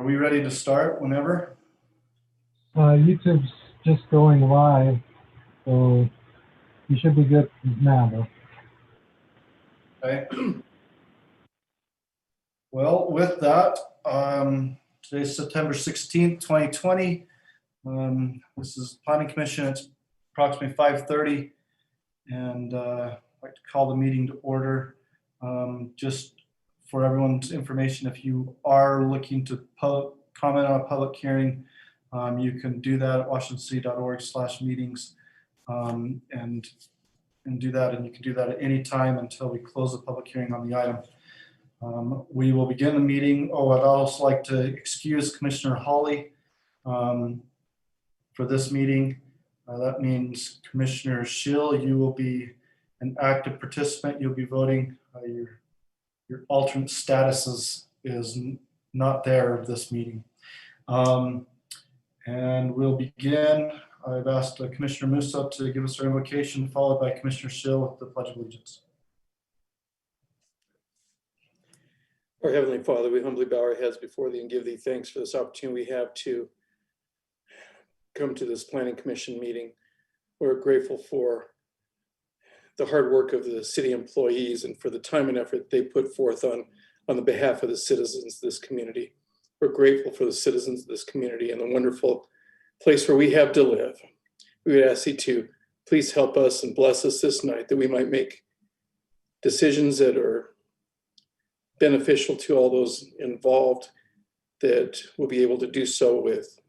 we ready to start whenever? YouTube's just going live, so you should be good now, though. Okay. Well, with that, today's September 16th, 2020. This is Planning Commission. It's approximately 5:30, and I'd like to call the meeting to order. Just for everyone's information, if you are looking to comment on a public hearing, you can do that at washingtoncity.org/meetings, and do that, and you can do that at any time until we close the public hearing on the item. We will begin the meeting. I'd also like to excuse Commissioner Hawley for this meeting. That means Commissioner Schill, you will be an active participant. You'll be voting. Your alternate status is not there of this meeting. And we'll begin. I've asked Commissioner Musso to give us our invocation, followed by Commissioner Schill with the Pledge of Allegiance. Our Heavenly Father, we humbly bow our heads before Thee and give Thee thanks for this opportunity we have to come to this Planning Commission meeting. We're grateful for the hard work of the city employees and for the time and effort they put forth on the behalf of the citizens of this community. We're grateful for the citizens of this community and the wonderful place where we have to live. We would ask Thee to please help us and bless us this night, that we might make decisions that are beneficial to all those involved, that we'll be able to do so with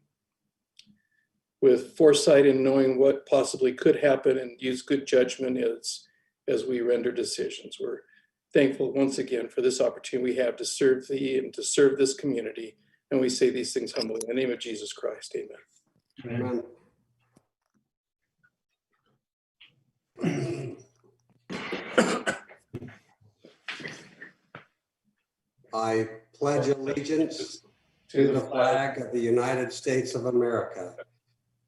foresight and knowing what possibly could happen, and use good judgment as we render decisions. We're thankful once again for this opportunity we have to serve Thee and to serve this community. And we say these things humbly in the name of Jesus Christ. Amen. Amen. I pledge allegiance to the flag of the United States of America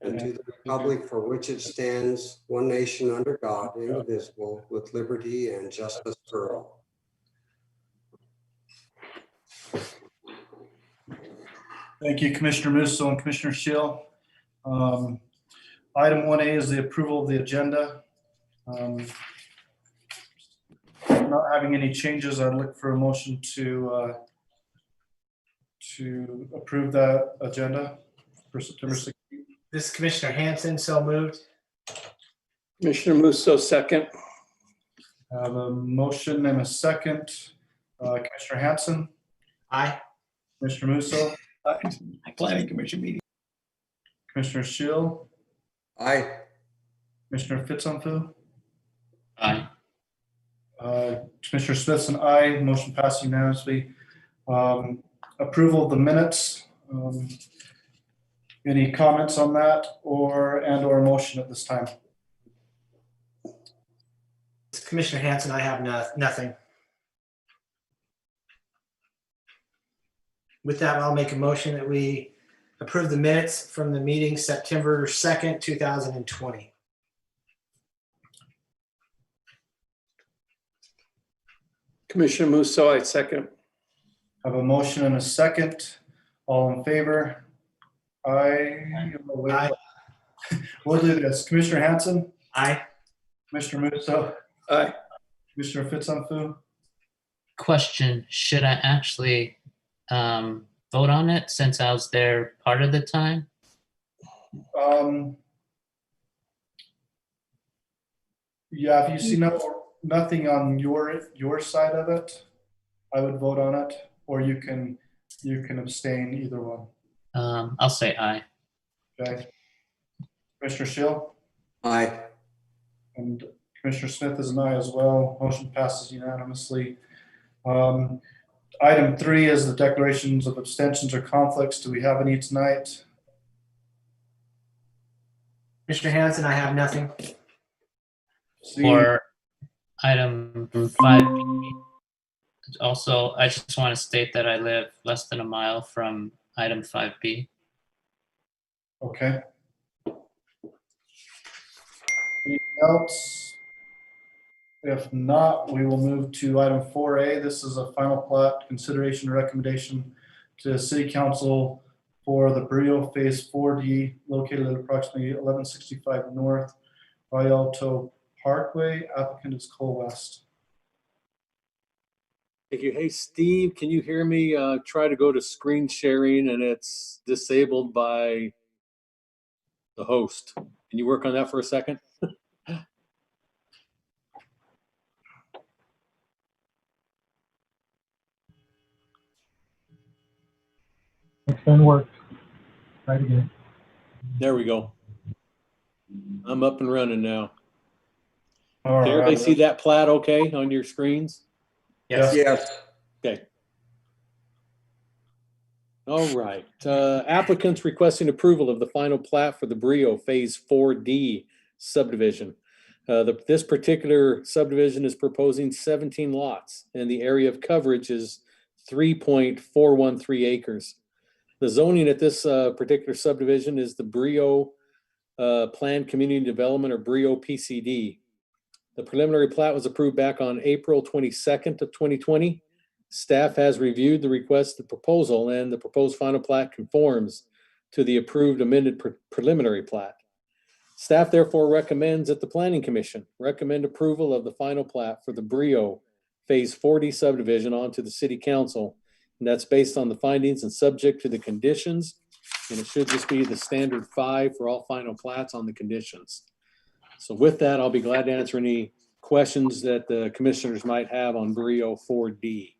and to the republic for which it stands, one nation under God, indivisible, with liberty and justice for all. Thank you, Commissioner Musso and Commissioner Schill. Item 1A is the approval of the agenda. Not having any changes, I'd look for a motion to approve that agenda for September 16th. This is Commissioner Hanson, so moved. Commissioner Musso, second. I have a motion and a second. Commissioner Hanson, Aye. Commissioner Musso, Planning Commission meeting. Commissioner Schill, Aye. Commissioner Fitzonfu, Aye. Commissioner Smith's an aye. Motion passed unanimously. Approval of the minutes. Any comments on that or motion at this time? Commissioner Hanson, I have nothing. With that, I'll make a motion that we approve the minutes from the meeting September 2nd, 2020. Commissioner Musso, I second. I have a motion and a second. All in favor? Aye. Aye. We'll do this. Commissioner Hanson, Aye. Commissioner Musso, Aye. Commissioner Fitzonfu. Question, should I actually vote on it since I was there part of the time? Yeah, if you see nothing on your side of it, I would vote on it, or you can abstain, either one. I'll say aye. Okay. Commissioner Schill Aye. and Commissioner Smith is an aye as well. Motion passes unanimously. Item 3 is the declarations of abstentions or conflicts. Do we have any tonight? Commissioner Hanson, I have nothing. For item 5, also, I just want to state that I live less than a mile from item 5B. Okay. Anything else? If not, we will move to item 4A. This is a final plat consideration and recommendation to City Council for the Brio Phase 4D located at approximately 1165 North Rialto Parkway. Applicant is Cole West. Thank you. Hey, Steve, can you hear me? Try to go to screen sharing and it's disabled by the host. Can you work on that for a second? It's been worked. Try it again. There we go. I'm up and running now. All Can everybody right. see that plat okay on your screens? Yes. Yes. Okay. All right. Applicants requesting approval of the final plat for the Brio Phase 4D subdivision. This particular subdivision is proposing 17 lots and the area of coverage is 3.413 acres. The zoning at this particular subdivision is the Brio Planned Community Development, or Brio PCD. The preliminary plat was approved back on April 22nd of 2020. Staff has reviewed the requested proposal and the proposed final plat conforms to the approved amended preliminary plat. Staff therefore recommends that the Planning Commission recommend approval of the final plat for the Brio Phase 4D subdivision onto the City Council. And that's based on the findings and subject to the conditions. And it should just be the standard 5 for all final plats on the conditions. So with that, I'll be glad to answer any questions that the commissioners might have on Brio 4D.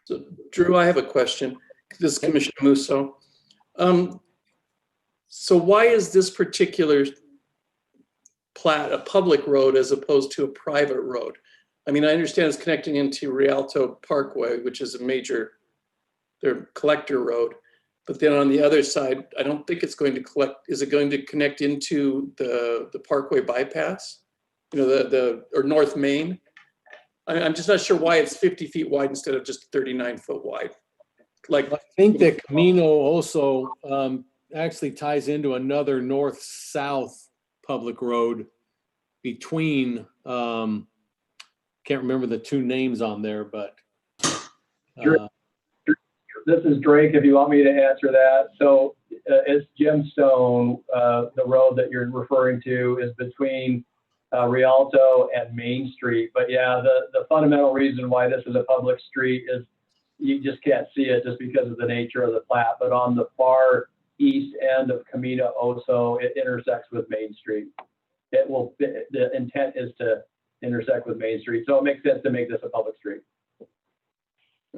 So Drew, I have a question. This is Commissioner Musso. So why is this particular plat a public road as opposed to a private road? I mean, I understand it's connecting into Rialto Parkway, which is a major, their collector road. But then on the other side, I don't think it's going to collect, is it going to connect into the Parkway bypass? You know, or North Main? I'm just not sure why it's 50 feet wide instead of just 39 foot wide. Like, I think that Camino also actually ties into another north-south public road between, can't remember the two names on there, but. This is Drake, if you want me to answer that. So it's Gemstone, the road that you're referring to is between Rialto and Main Street. But yeah, the fundamental reason why this is a public street is you just can't see it just because of the nature of the plat. But on the far east end of Camino Oso, it intersects with Main Street. The intent is to intersect with Main Street. So it makes sense to make this a public street.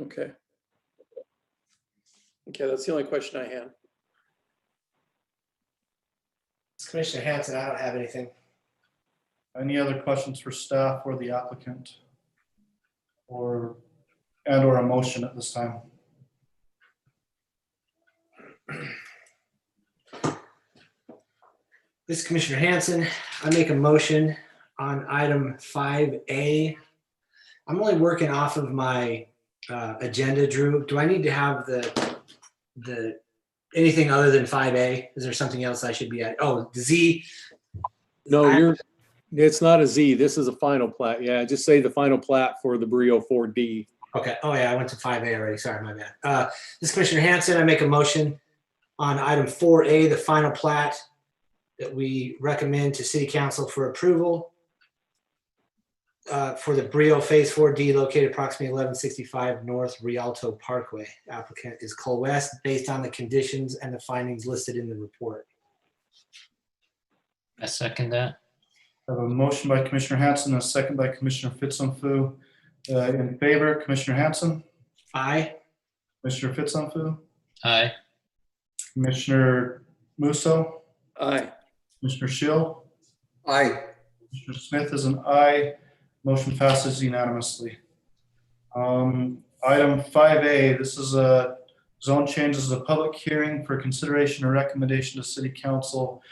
okay. Okay, that's the only question I had. Commissioner Hanson, I don't have anything. Any other questions for staff or the applicant? Or a motion at this time? This is Commissioner Hanson. I make a motion on item 5A. I'm only working off of my agenda, Drew. Do I need to have the anything other than 5A? Is there something else I should be at? Oh, the Z. No, it's not a Z. This is a final plat. Yeah, just say the final plat for the Brio 4D. Okay. Oh yeah, I went to 5A already. Sorry, my bad. This is Commissioner Hanson. I make a motion on item 4A, the final plat that we recommend to City Council for approval for the Brio Phase 4D located approximately 1165 North Rialto Parkway. Applicant is Cole West, based on the conditions and the findings listed in the report. I second that. I have a motion by Commissioner Hanson and a second by Commissioner Fitzonfu. In favor, Commissioner Hanson, Aye. Commissioner Fitzonfu, Aye. Commissioner Musso, Aye. Commissioner Shill, Aye. Commissioner Smith is an aye. Motion passes unanimously. Item 5A, this is a zone change. This is a public hearing for consideration and recommendation to City Council.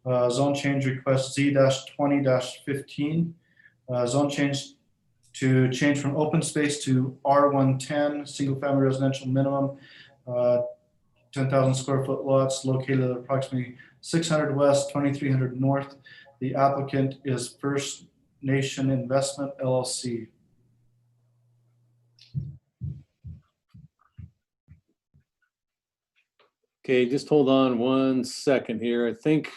Zone change request Z-20-15. Zone change to change from open space to R110, single family residential minimum, 10,000 square foot lots located at approximately 600 west, 2300 north. The applicant is First Nation Investment LLC. Okay, just hold on 1 second here. I think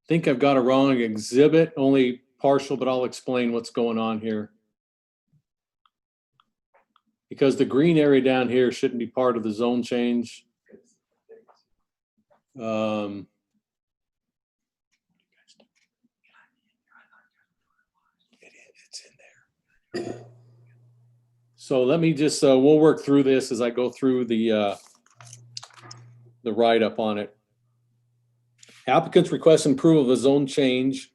I've got a wrong exhibit, only partial, but I'll explain what's going on here. Because the green area down here shouldn't be part of the zone change. It's in there. So let me just, we'll work through this as I go through the write-up on it. Applicants request approval of a zone change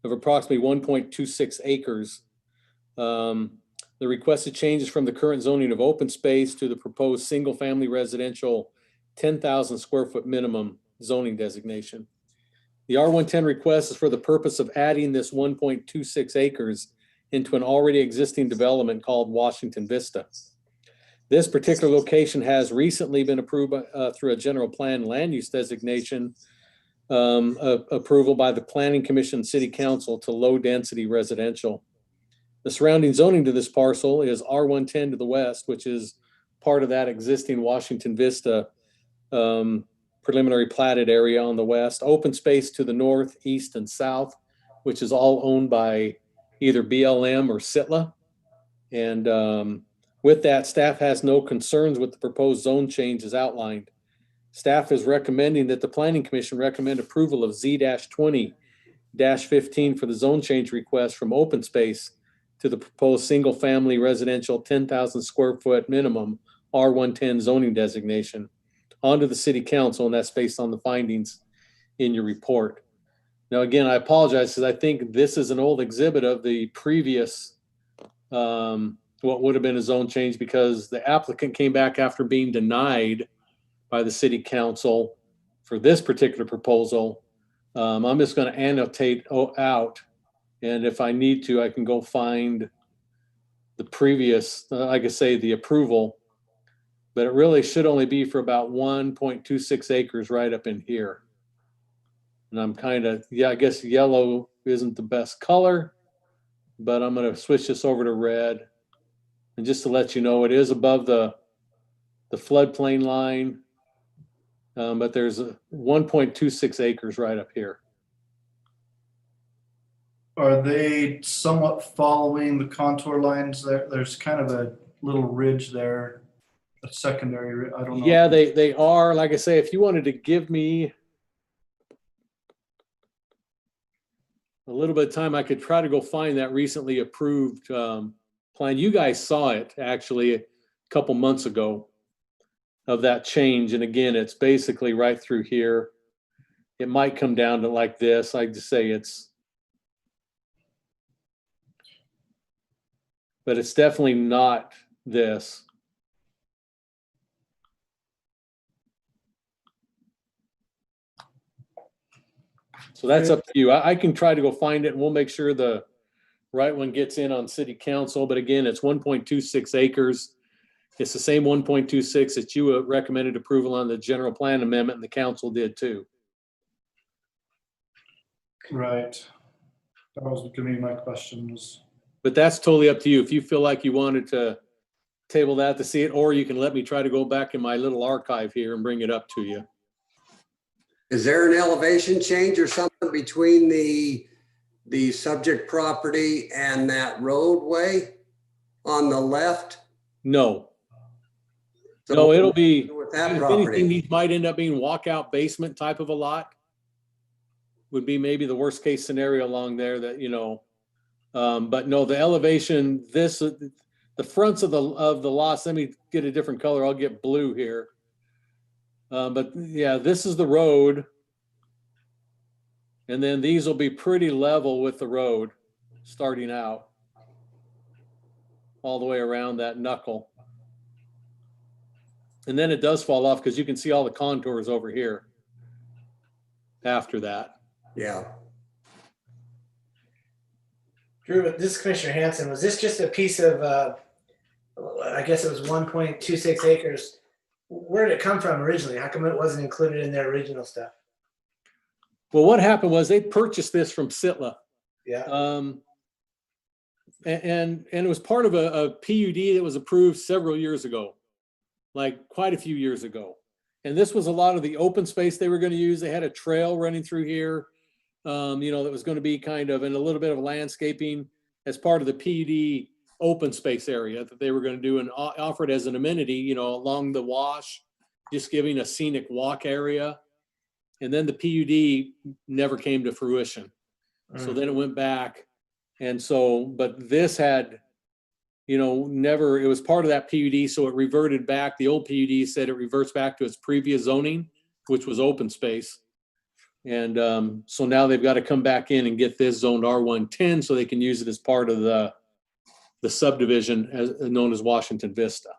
of approximately 1.26 acres. The requested changes from the current zoning of open space to the proposed single-family residential 10,000 square foot minimum zoning designation. The R110 request is for the purpose of adding this 1.26 acres into an already existing development called Washington Vista. This particular location has recently been approved through a general plan land use designation approval by the Planning Commission City Council to low density residential. The surrounding zoning to this parcel is R110 to the west, which is part of that existing Washington Vista preliminary platted area on the west, open space to the north, east, and south, which is all owned by either BLM or Sitla. And with that, staff has no concerns with the proposed zone change as outlined. Staff is recommending that the Planning Commission recommend approval of Z-20-15 for the zone change request from open space to the proposed single-family residential 10,000 square foot minimum R110 zoning designation onto the City Council, and that's based on the findings in your report. Now, again, I apologize because I think this is an old exhibit of the previous, what would have been a zone change, because the applicant came back after being denied by the City Council for this particular proposal. I'm just going to annotate out, and if I need to, I can go find the previous, like I say, the approval, but it really should only be for about 1.26 acres right up in here. And I'm kind of, yeah, I guess yellow isn't the best color, but I'm going to switch this over to red. And just to let you know, it is above the floodplain line, but there's a 1.26 acres right up here. Are they somewhat following the contour lines there? There's kind of a little ridge there, a secondary, I don't know. Yeah, they are. Like I say, if you wanted to give me a little bit of time, I could try to go find that recently approved plan. You guys saw it actually a couple months ago of that change. And again, it's basically right through here. It might come down to like this. I just say but it's definitely not this. So that's up to you. I can try to go find it and we'll make sure the right one gets in on City Council. But again, it's 1.26 acres. It's the same 1.26 that you recommended approval on the general plan amendment, and the council did too. Right. That was going to be my question was. But that's totally up to you. If you feel like you wanted to table that to see it, or you can let me try to go back in my little archive here and bring it up to you. Is there an elevation change or something between the subject property and that roadway on the left? No. So No, it'll be, with that if anything, property. these might end up being walkout basement type of a lot. Would be maybe the worst case scenario along there that, you know, but no, the elevation, the fronts of the lots, let me get a different color. I'll get blue here. But yeah, this is the road. And then these will be pretty level with the road starting out all the way around that knuckle. And then it does fall off because you can see all the contours over here after that. Yeah. Drew, this is Commissioner Hanson. Was this just a piece of, I guess it was 1.26 acres? Where did it come from originally? How come it wasn't included in their original stuff? Well, what happened was they purchased this from Sitla. Yeah. And it was part of a PUD that was approved several years ago. like quite a few years ago. And this was a lot of the open space they were going to use. They had a trail running through here, that was going to be kind of, and a little bit of landscaping as part of the PUD open space area that they were going to do and offer it as an amenity, along the wash, just giving a scenic walk area. And then the PUD never came to fruition. So then it went back. And so, but this had, never, it was part of that PUD. So it reverted back. The old PUD said it reverts back to its previous zoning, which was open space. And so now they've got to come back in and get this zoned R110 so they can use it as part of the subdivision known as Washington Vista.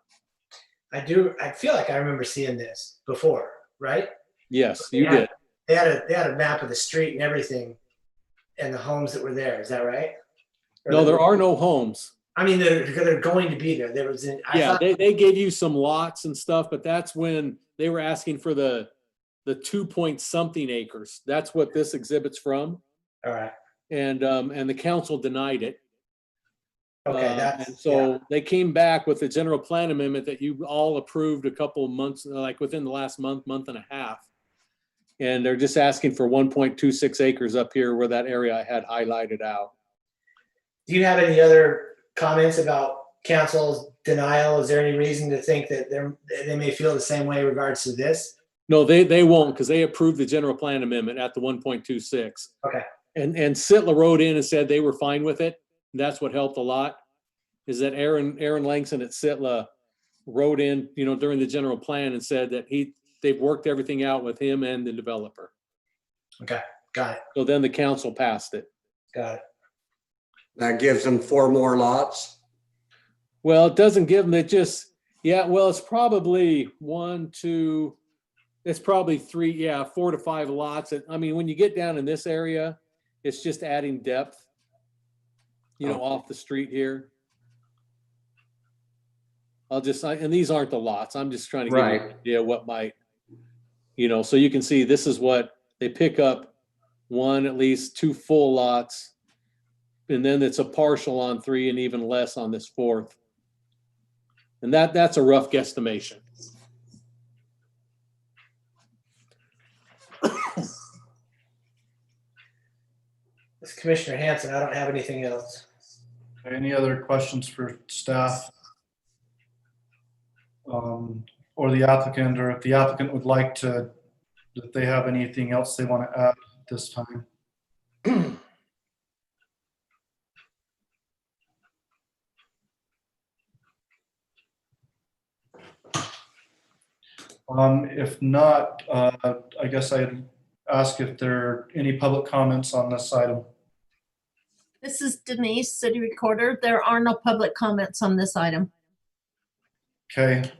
I feel like I remember seeing this before, right? Yes, you did. They had a map of the street and everything and the homes that were there. Is that right? No, there are no homes. I mean, they're going to be there. There was They gave you some lots and stuff, but that's when they were asking for the 2 point something acres. That's what this exhibit's from. All right. And the council denied it. Okay. And so they came back with the general plan amendment that you all approved a couple of months, like within the last month and a half. And they're just asking for 1.26 acres up here where that area I had highlighted out. Do you have any other comments about council's denial? Is there any reason to think that they may feel the same way in regards to this? No, they won't, because they approved the general plan amendment at the 1.26. Okay. And Sitla wrote in and said they were fine with it. That's what helped a lot, is that Aaron Langston at Sitla wrote in, during the general plan and said that they've worked everything out with him and the developer. Okay, got it. So then the council passed it. Got it. That gives them 4 more lots. Well, it doesn't give them, it's probably 3, 4 to 5 lots. I mean, when you get down in this area, it's just adding depth, off the street here. And these aren't the lots. I'm just trying to give you an idea what might, so you can see this is what they pick up, at least 2 full lots. And then it's a partial on 3 and even less on this 4th. And that's a rough guesstimation. This is Commissioner Hanson. I don't have anything else. Any other questions for staff? Or the applicant, or if the applicant would like to, if they have anything else they want to add at this time? If not, I guess I'd ask if there are any public comments on this item. This is Denise, City Recorder. There are no public comments on this item. Okay,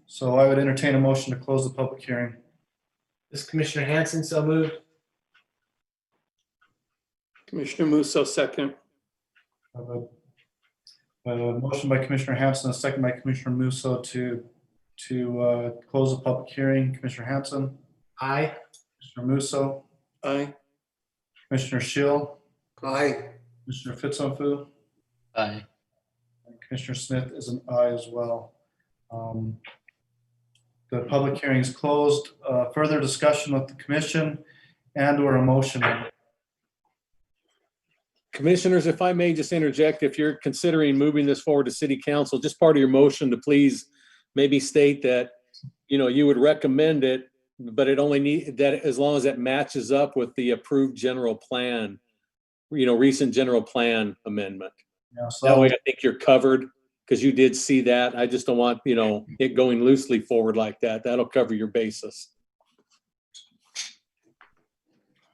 so I would entertain a motion to close the public hearing. This is Commissioner Hanson, so moved. Commissioner Musso, second. I have a motion by Commissioner Hanson, a second by Commissioner Musso to close the public hearing. Commissioner Hanson, Aye. Commissioner Musso, Aye. Commissioner Shield, Aye. Commissioner Fitzonfu, Aye. and Commissioner Smith is an aye as well. The public hearing is closed. Further discussion with the commission and/or a motion. Commissioners, if I may just interject, if you're considering moving this forward to city council, just part of your motion to please maybe state that, you would recommend it, but it only need that as long as it matches up with the approved general plan, recent general plan amendment. Yeah, That so way I think you're covered, because you did see that. I just don't want, it going loosely forward like that. That'll cover your basis.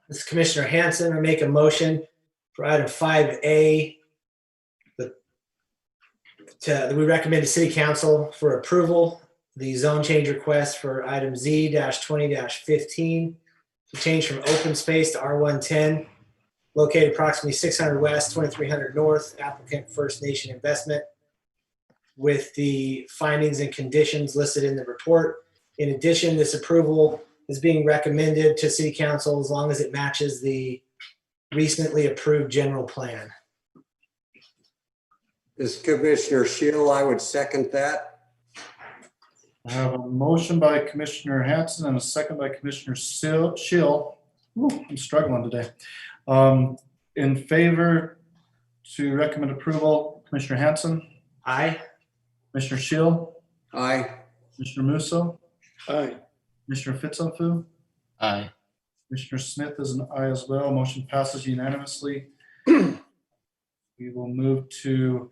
This is Commissioner Hanson. I make a motion for item 5A. We recommend to City Council for approval, the zone change request for item Z-20-15 to change from open space to R110, located approximately 600 west, 2300 north, applicant First Nation Investment, with the findings and conditions listed in the report. In addition, this approval is being recommended to City Council as long as it matches the recently approved general plan. This is Commissioner Shield. I would second that. I have a motion by Commissioner Hanson and a second by Commissioner Schill. Ooh, I'm struggling today. In favor to recommend approval, Commissioner Hanson, Aye. Commissioner Schill, Aye. Commissioner Musso, Aye. Commissioner Fitzpatrick, Aye. Commissioner Smith is an aye as well. Motion passes unanimously. We will move to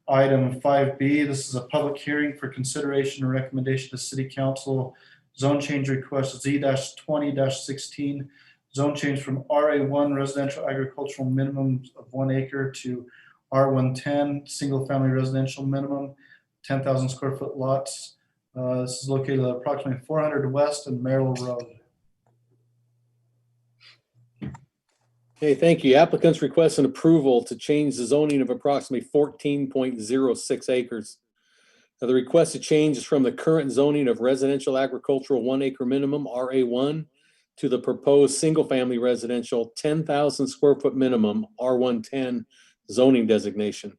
item 5B. This is a public hearing for consideration and recommendation to City Council. Zone change request Z-20-16. Zone change from RA1 residential agricultural minimum of 1 acre to R110 single family residential minimum, 10,000 square foot lots. This is located at approximately 400 West and Merrill Road. Okay, thank you. Applicants request an approval to change the zoning of approximately 14.06 acres. Now, the requested change is from the current zoning of residential agricultural 1 acre minimum, RA1, to the proposed single-family residential 10,000 square foot minimum, R110 zoning designation.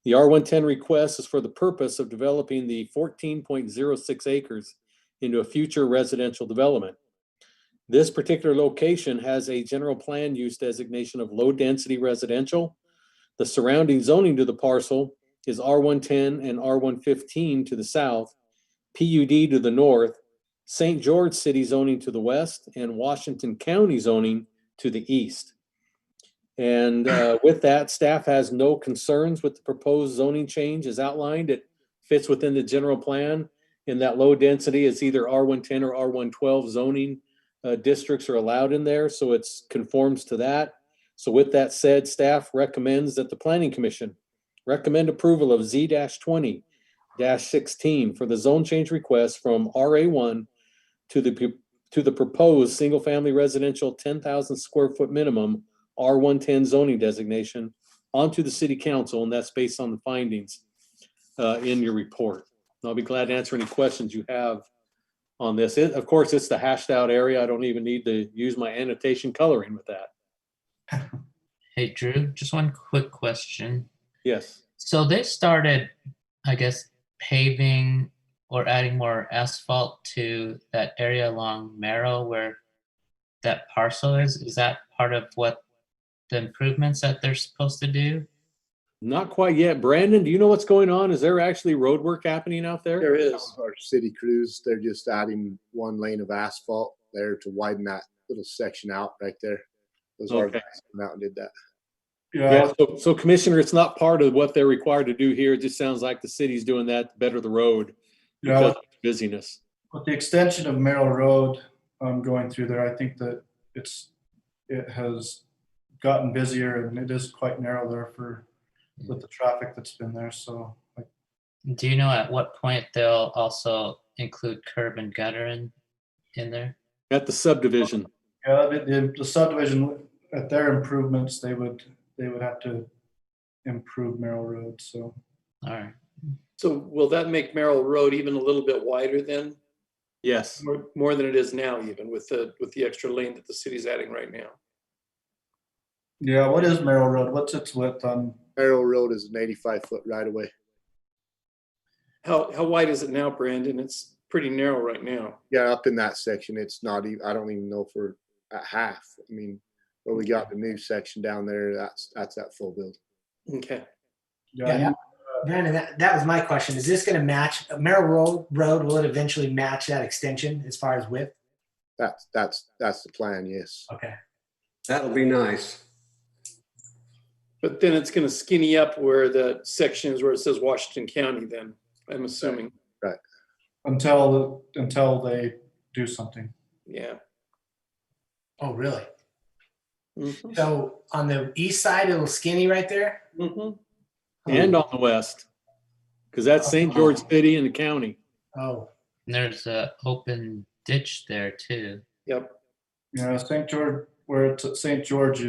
The R110 request is for the purpose of developing the 14.06 acres into a future residential development. This particular location has a general plan use designation of low density residential. The surrounding zoning to the parcel is R110 and R115 to the south, PUD to the north, St. George City zoning to the west, and Washington County zoning to the east. And with that, staff has no concerns with the proposed zoning change as outlined. It fits within the general plan in that low density is either R110 or R112 zoning districts are allowed in there, so it conforms to that. So with that said, staff recommends that the Planning Commission recommend approval of Z-20-16 for the zone change request from RA1 to the proposed single-family residential 10,000 square foot minimum R110 zoning designation onto the City Council, and that's based on the findings in your report. And I'll be glad to answer any questions you have on this. Of course, it's the hashed out area. I don't even need to use my annotation coloring with that. Hey, Drew, just one quick question. Yes. So they started, I guess, paving or adding more asphalt to that area along Merrill where that parcel is. Is that part of what the improvements that they're supposed to do? Not quite yet. Brandon, do you know what's going on? Is there actually road work happening out there? There is. Our city crews, they're just adding 1 lane of asphalt there to widen that little section out right there. Those are Okay. guys went out and did that. Yeah, so Commissioner, it's not part of what they're required to do here. It just sounds like the city's doing that to better the road because Yeah, of busyness. with the extension of Merrill Road going through there, I think that it has gotten busier and it is quite narrow there with the traffic that's been there. So like, Do you know at what point they'll also include curb and gutter in there? At the subdivision. yeah, the subdivision at their improvements, they would have to improve Merrill Road. So All right. So will that make Merrill Road even a little bit wider then? Yes. More than it is now, even with the extra lane that the city's adding right now? yeah, what is Merrill Road? What's its width on? Merrill Road is an 85-foot right of way. How wide is it now, Brandon? It's pretty narrow right now. Yeah, up in that section, it's not even, I don't even know if we're at half. I mean, where we got the new section down there, that's that full build. Okay. Yeah. Brandon, that was my question. Is this going to match Merrill Road? Will it eventually match that extension as far as width? That's the plan, yes. Okay. That'll be nice. But then it's going to skinny up where the section is where it says Washington County then, I'm assuming. Until they do something. Yeah. Oh, really? Mhm. So on the east side, it'll skinny right there? Mhm. And on the west. Because that's St. George City and the county. Oh, And there's a open ditch there too. Yep. Yeah, St. George, where it's at St. George,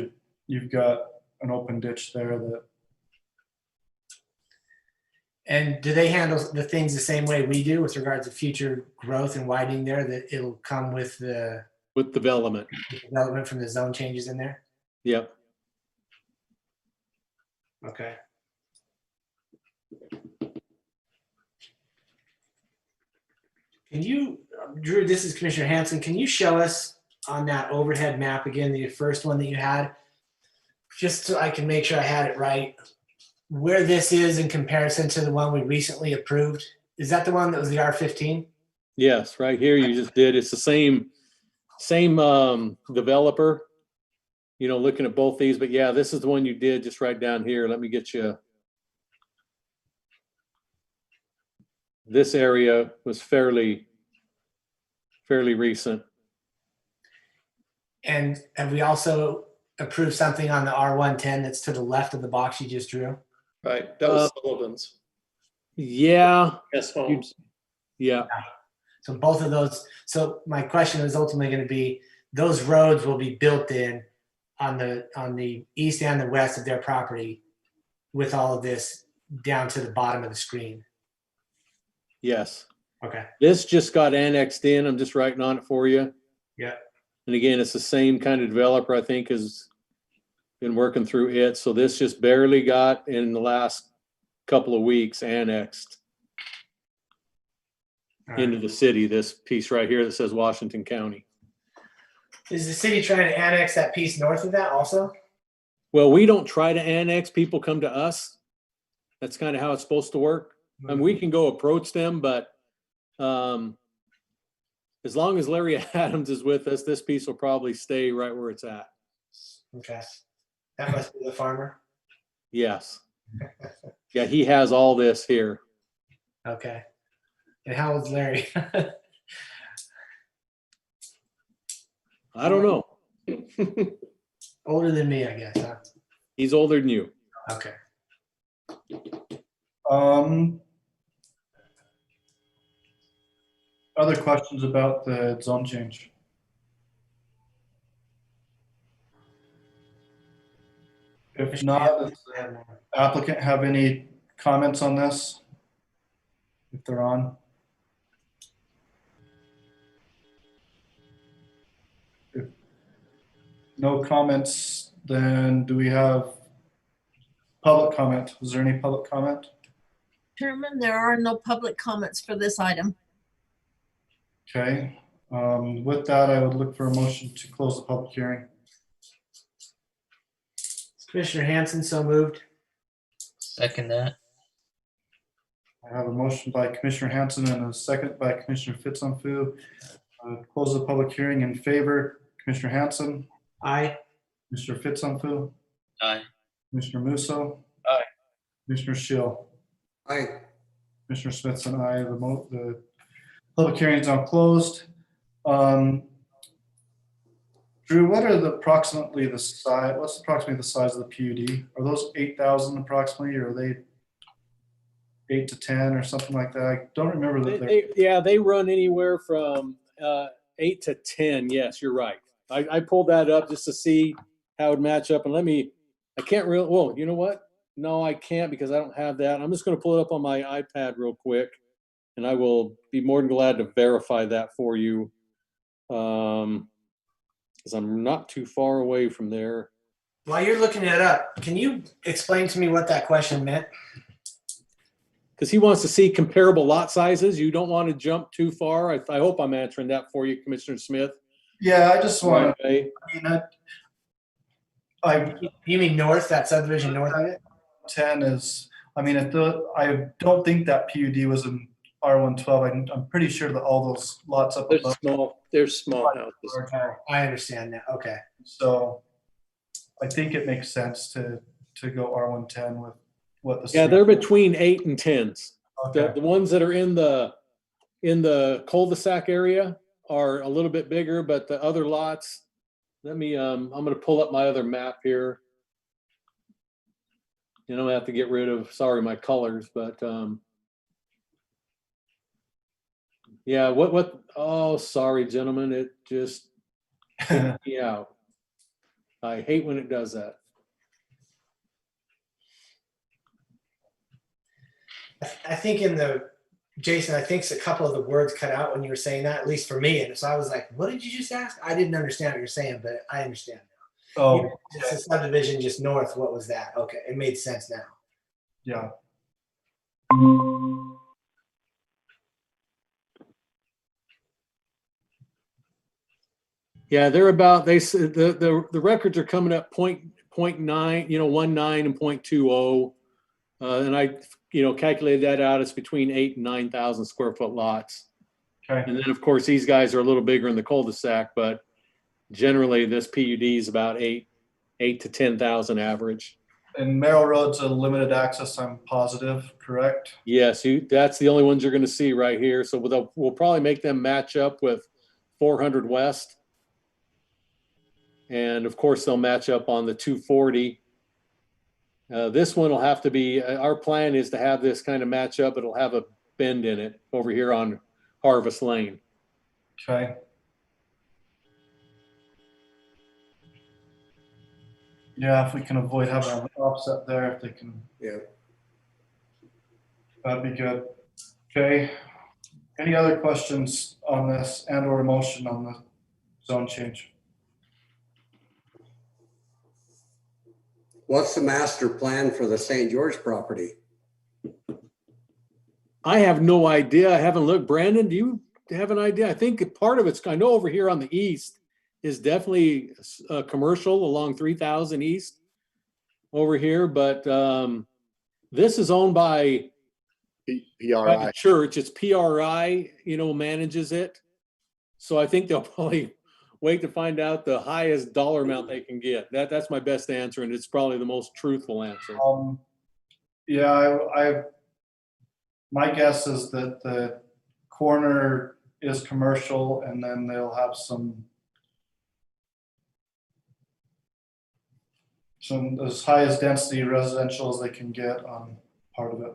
you've got an open ditch there that. and do they handle the things the same way we do with regards to future growth and widening there, that it'll come with the With development. development from the zone changes in there? Yep. Okay. Can you, Drew, this is Commissioner Hanson, can you show us on that overhead map again, the first one that you had? Just so I can make sure I had it right, where this is in comparison to the one we recently approved? Is that the one that was the R15? Yes, right here you just did. It's the same developer. You know, looking at both these, but yeah, this is the one you did just right down here. Let me get you. This area was fairly recent. And have we also approved something on the R110 that's to the left of the box you just drew? Right, that was Sullivan's. Yeah, Yes, Homes. yeah. So both of those, so my question is ultimately going to be, those roads will be built in on the east and the west of their property with all of this down to the bottom of the screen. Yes. Okay. This just got annexed in. I'm just writing on it for you. Yeah. And again, it's the same kind of developer, I think, has been working through it. So this just barely got in the last couple of weeks annexed into the city, this piece right here that says Washington County. Is the city trying to annex that piece north of that also? Well, we don't try to annex, people come to us. That's kind of how it's supposed to work. And we can go approach them, but as long as Larry Adams is with us, this piece will probably stay right where it's at. Okay. That must be the farmer. Yes. Yeah, he has all this here. Okay. And how old's Larry? I don't know. Older than me, I guess, huh? He's older than you. Okay. Other questions about the zone change? If not, does the applicant have any comments on this? If they're on? If no comments, then do we have public comment? Was there any public comment? Chairman, there are no public comments for this item. Okay, with that, I would look for a motion to close the public hearing. Commissioner Hanson, so moved. Second that. I have a motion by Commissioner Hanson and a second by Commissioner Fitzonfu. Close the public hearing in favor. Commissioner Hanson, Aye. Commissioner Fitzonfu, Aye. Commissioner Musso. Aye. Commissioner Shill, Aye. Commissioner Smithson, aye. The public hearing is now closed. Drew, what are approximately the size? What's approximately the size of the PUD? Are those 8,000 approximately, or are they 8 to 10 or something like that? I don't remember that. They run anywhere from 8 to 10. Yes, you're right. I pulled that up just to see how it would match up. And I can't really, well, you know what? No, I can't because I don't have that. I'm just going to pull it up on my iPad real quick, and I will be more than glad to verify that for you. Because I'm not too far away from there. While you're looking it up, can you explain to me what that question meant? Because he wants to see comparable lot sizes. You don't want to jump too far. I hope I'm answering that for you, Commissioner Smith. Yeah, I just want Okay. You mean north, that subdivision north of it? 10 is, I don't think that PUD was in R112. I'm pretty sure that all those lots up They're above. small, they're small houses. I understand that. Okay. So I think it makes sense to go R110 with what the. Yeah, they're between 8 and 10s. Okay. The ones that are in the cul-de-sac area are a little bit bigger, but the other lots, I'm going to pull up my other map here. You know, I have to get rid of, sorry, my colors, but yeah, oh, sorry, gentlemen, it just took me out. I hate when it does that. I think Jason, I think a couple of the words cut out when you were saying that, at least for me. And so I was like, what did you just ask? I didn't understand what you're saying, but I understand now. Oh, It's a subdivision just north. What was that? Okay. It made sense now. yeah. Yeah, they're about, they said the records are coming up point nine, 19 and 0.20. And I, calculated that out. It's between 8,000 and 9,000 square foot lots. Okay. And then of course, these guys are a little bigger in the cul-de-sac, but generally this PUD is about 8 to 10,000 average. And Merrill Road's a limited access, I'm positive, correct? Yes, that's the only ones you're going to see right here. So we'll probably make them match up with 400 West. And of course, they'll match up on the 240. This one will have to be, our plan is to have this kind of match up. It'll have a bend in it over here on Harvest Lane. Okay. Yeah, if we can avoid having an offset there, if they can, Yeah. that'd be good. Okay. Any other questions on this and or motion on the zone change? What's the master plan for the St. George property? I have no idea. I haven't looked. Brandon, do you have an idea? I think part of it's, I know over here on the east is definitely commercial along 3000 East over here, but this is owned by PRI. the church. It's PRI, manages it. So I think they'll probably wait to find out the highest dollar amount they can get. That's my best answer, and it's probably the most truthful answer. Yeah, my guess is that the corner is commercial and then they'll have some as high as density residential as they can get on part of it.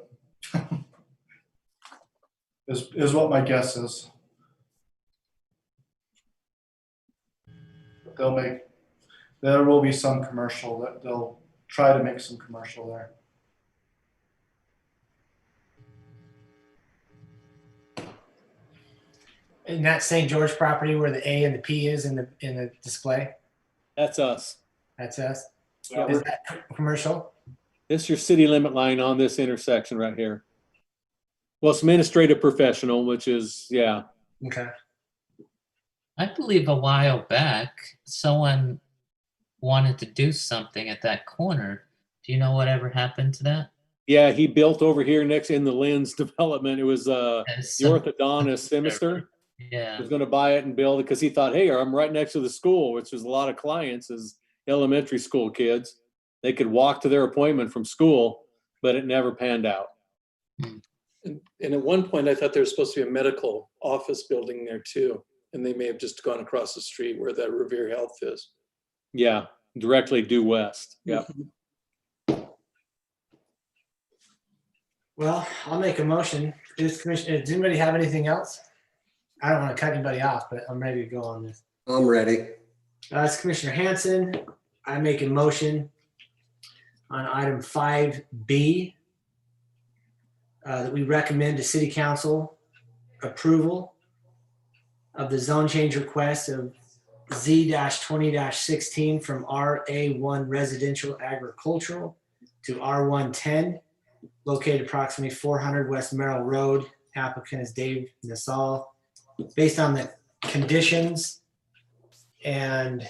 is what my guess is. There will be some commercial that they'll try to make some commercial there. In that St. George property where the A and the P is in the display, That's us. that's us. Yeah, Is that commercial? This is your city limit line on this intersection right here. Well, it's administrative professional, which is, yeah. Okay. I believe a while back, someone wanted to do something at that corner. Do you know whatever happened to that? Yeah, he built over here next in the Lynn's development. It was the orthodontist Sinister. Yeah. Was going to buy it and build it because he thought, hey, I'm right next to the school, which is a lot of clients is elementary school kids. They could walk to their appointment from school, but it never panned out. And at one point, I thought there was supposed to be a medical office building there too. And they may have just gone across the street where that Revere Health is. Yeah, directly due west. Yeah. Well, I'll make a motion. Does anybody have anything else? I don't want to cut anybody off, but I'm ready to go on this. I'm ready. It's Commissioner Hanson. I make a motion on item 5B that we recommend to City Council approval of the zone change request of Z-20-16 from RA1 residential agricultural to R110, located approximately 400 West Merrill Road. Applicant is Dave Nassau. Based on the conditions, and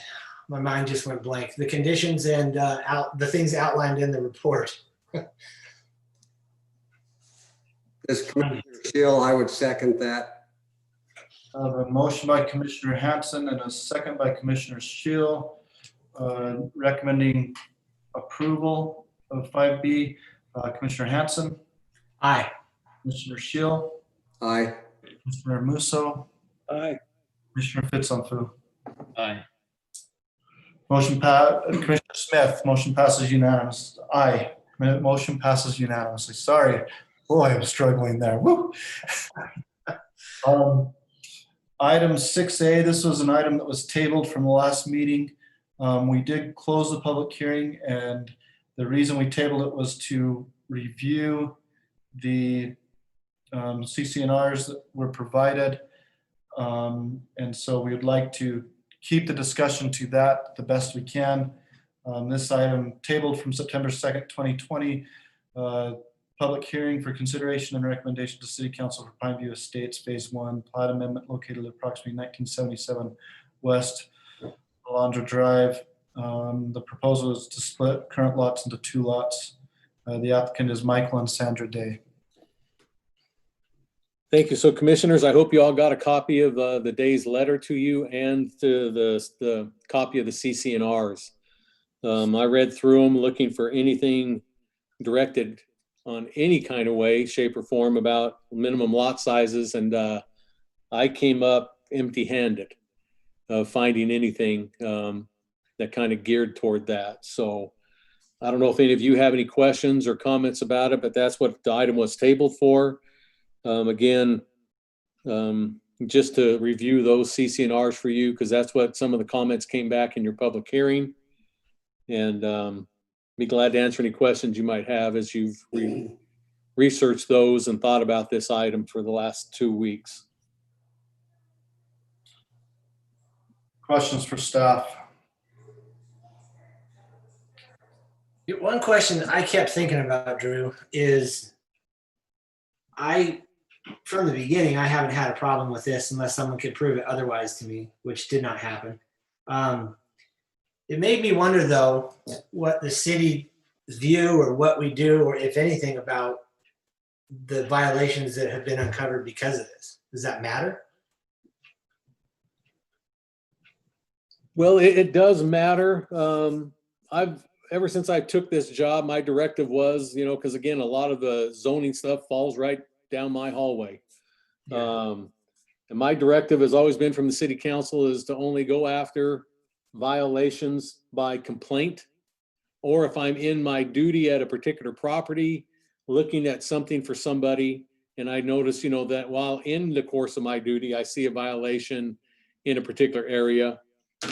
my mind just went blank. The conditions and the things outlined in the report. This Commissioner Shield, I would second that. I have a motion by Commissioner Hanson and a second by Commissioner Shield, recommending approval of 5B. Commissioner Hanson, Aye. Commissioner Shield, Aye. Commissioner Musso, Aye. Commissioner Fitzonfu. Aye. Commissioner Smith, motion passes unanimous. Aye. Motion passes unanimously. Sorry. Boy, I'm struggling there. Woo. Item 6A, this was an item that was tabled from the last meeting. We did close the public hearing, and the reason we tabled it was to review the CC&Rs that were provided. And so we would like to keep the discussion to that the best we can. This item tabled from September 2nd, 2020, public hearing for consideration and recommendation to City Council for Pineview Estates Phase 1 plat amendment located at approximately 1977 West Alondra Drive. The proposal is to split current lots into 2 lots. The applicant is Michael and Sandra Day. Thank you. So commissioners, I hope you all got a copy of the day's letter to you and the copy of the CC&Rs. I read through them looking for anything directed on any kind of way, shape, or form about minimum lot sizes, and I came up empty-handed of finding anything that kind of geared toward that. So I don't know if any of you have any questions or comments about it, but that's what the item was tabled for. Again, just to review those CC&Rs for you, because that's what some of the comments came back in your public hearing. And be glad to answer any questions you might have as you've researched those and thought about this item for the last 2 weeks. Questions for staff? One question I kept thinking about, Drew, is from the beginning, I haven't had a problem with this unless someone could prove it otherwise to me, which did not happen. It made me wonder, though, what the city's view or what we do, or if anything, about the violations that have been uncovered because of this. Does that matter? Well, it does matter. Ever since I took this job, my directive was, because again, a lot of the zoning stuff falls right down my hallway. Yeah. And my directive has always been from the city council is to only go after violations by complaint, or if I'm in my duty at a particular property, looking at something for somebody, and I notice, that while in the course of my duty, I see a violation in a particular area,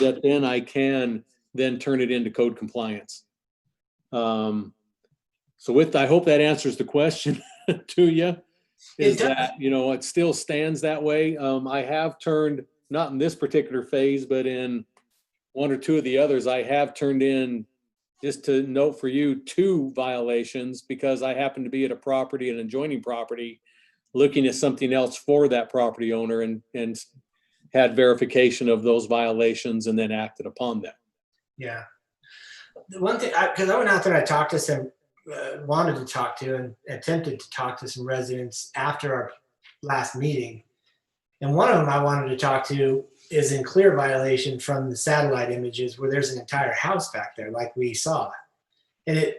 that then I can then turn it into code compliance. So I hope that answers the question to you. Is that, it still stands that way. I have turned, not in this particular phase, but in 1 or 2 of the others, I have turned in, just to note for you, 2 violations because I happen to be at a property, an adjoining property, looking at something else for that property owner and had verification of those violations and then acted upon them. Yeah. The one thing, because I went out there, I talked to some, wanted to talk to and attempted to talk to some residents after our last meeting. And one of them I wanted to talk to is in clear violation from the satellite images where there's an entire house back there like we saw. And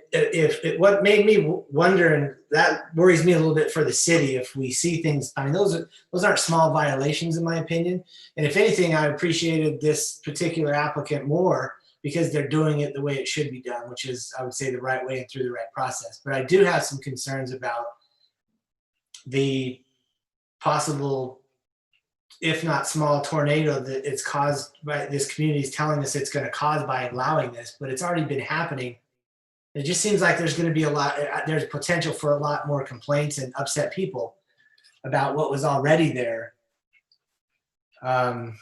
what made me wonder, and that worries me a little bit for the city if we see things, I mean, those aren't small violations in my opinion. And if anything, I appreciated this particular applicant more because they're doing it the way it should be done, which is, I would say, the right way and through the right process. But I do have some concerns about the possible, if not small, tornado that it's caused by this community is telling us it's going to cause by allowing this, but it's already been happening. It just seems like there's going to be there's potential for a lot more complaints and upset people about what was already there,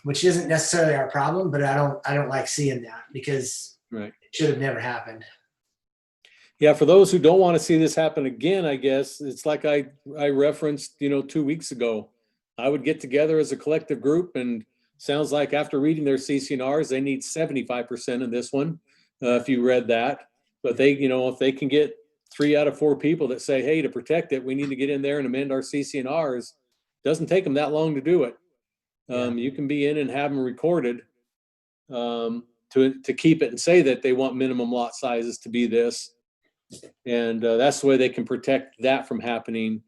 which isn't necessarily our problem, but I don't like seeing that because Right. It should have never happened. Yeah, for those who don't want to see this happen again, I guess it's like I referenced, 2 weeks ago. I would get together as a collective group, and sounds like after reading their CC&Rs, they need 75% in this one. If you read that, but they, if they can get 3 out of 4 people that say, hey, to protect it, we need to get in there and amend our CC&Rs. Doesn't take them that long to do it. You can be in and have them recorded to keep it and say that they want minimum lot sizes to be this. And that's the way they can protect that from happening,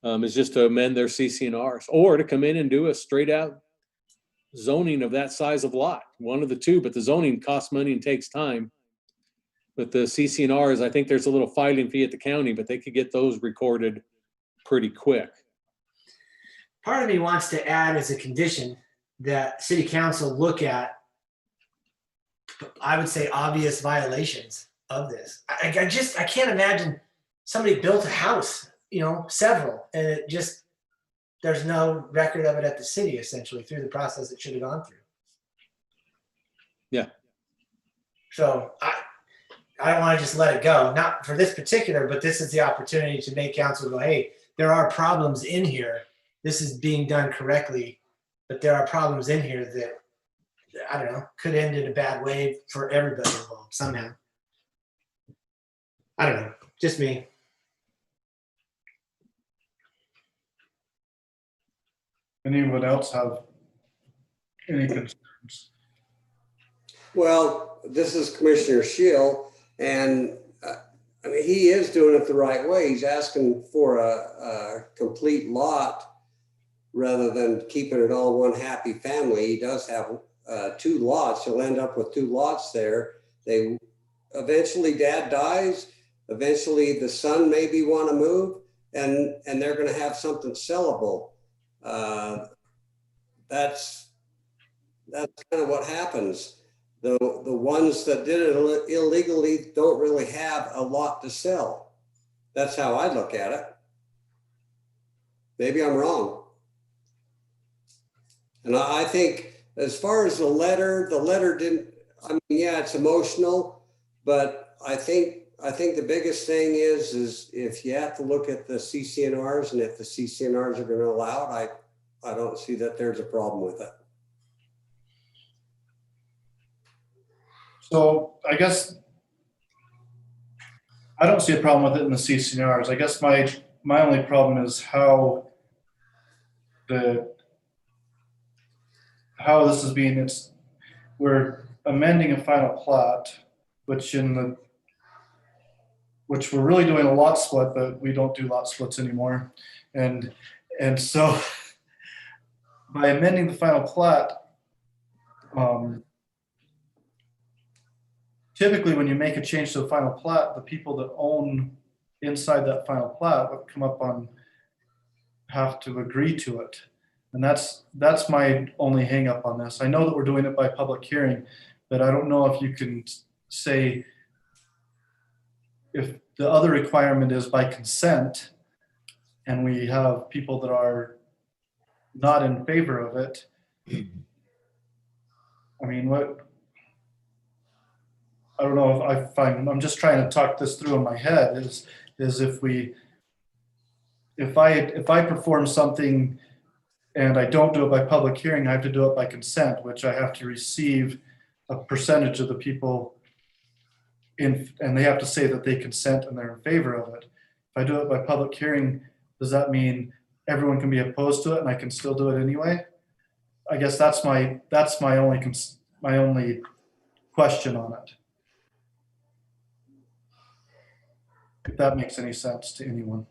is just to amend their CC&Rs or to come in and do a straight out zoning of that size of lot, one of the two, but the zoning costs money and takes time. But the CC&Rs, I think there's a little filing fee at the county, but they could get those recorded pretty quick. Part of me wants to add as a condition that city council look at, I would say, obvious violations of this. I can't imagine somebody built a house, several, and it just, there's no record of it at the city essentially through the process it should have gone through. Yeah. So I don't want to just let it go, not for this particular, but this is the opportunity to make council go, hey, there are problems in here. This is being done correctly, but there are problems in here that I don't know, could end in a bad way for everybody involved somehow. I don't know, just me. Anyone else have any concerns? Well, this is Commissioner Shield, and I mean, he is doing it the right way. He's asking for a complete lot rather than keeping it all one happy family. He does have 2 lots. He'll end up with 2 lots there. They eventually dad dies. Eventually the son maybe want to move, and they're going to have something sellable. That's kind of what happens. The ones that did it illegally don't really have a lot to sell. That's how I look at it. Maybe I'm wrong. And I think as far as the letter didn't, I mean, yeah, it's emotional, but I think the biggest thing is if you have to look at the CCNRs, and if the CCNRs are going to allow it, I don't see that there's a problem with it. So I guess I don't see a problem with it in the CCNRs. I guess my only problem is how this is being, we're amending a final plat, which we're really doing a lot split, but we don't do lot splits anymore. And so by amending the final plat, typically when you make a change to the final plat, the people that own inside that final plat would have to agree to it. And that's my only hang up on this. I know that we're doing it by public hearing, but I don't know if you can say if the other requirement is by consent and we have people that are not in favor of it. I mean, I don't know if I'm just trying to talk this through in my head is if I perform something and I don't do it by public hearing, I have to do it by consent, which I have to receive a percentage of the people and they have to say that they consent and they're in favor of it. If I do it by public hearing, does that mean everyone can be opposed to it and I can still do it anyway? I guess that's my only question on it. If that makes any sense to anyone.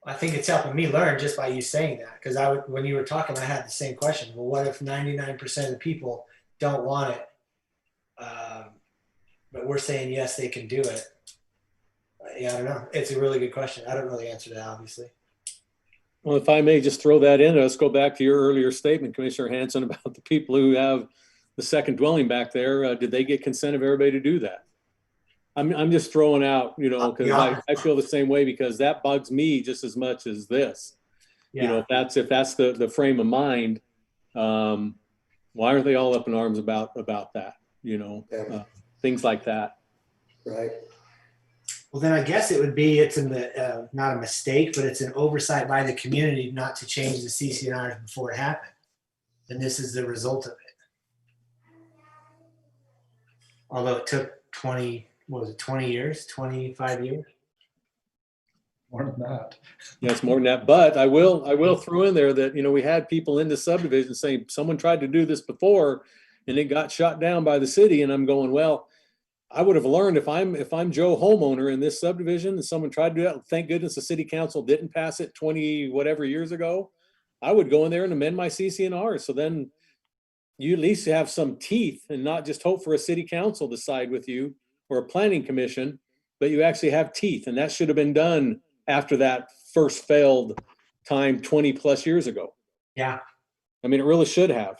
I think it's helping me learn just by you saying that, because when you were talking, I had the same question. Well, what if 99% of the people don't want it, but we're saying yes, they can do it? Yeah, I don't know. It's a really good question. I don't know the answer to that, obviously. Well, if I may just throw that in, let's go back to your earlier statement, Commissioner Hanson, about the people who have the second dwelling back there. Did they get consent of everybody to do that? I'm just throwing out, because I feel the same way, because that bugs me just as much as this. Yeah. If that's the frame of mind, why aren't they all up in arms about that? Things like that. Right. Well, then I guess it would be not a mistake, but it's an oversight by the community not to change the CCNRs before it happened. And this is the result of it. Although it took 20 years, 25 years? More than that. Yeah, it's more than that. But I will throw in there that, we had people in the subdivision saying someone tried to do this before and it got shot down by the city. And I'm going, well, I would have learned if I'm Joe homeowner in this subdivision and someone tried to do that. Thank goodness the city council didn't pass it 20 whatever years ago. I would go in there and amend my CCNR. So then you at least have some teeth and not just hope for a city council to side with you or a planning commission, but you actually have teeth. And that should have been done after that first failed time 20 plus years ago. Yeah. I mean, it really should have.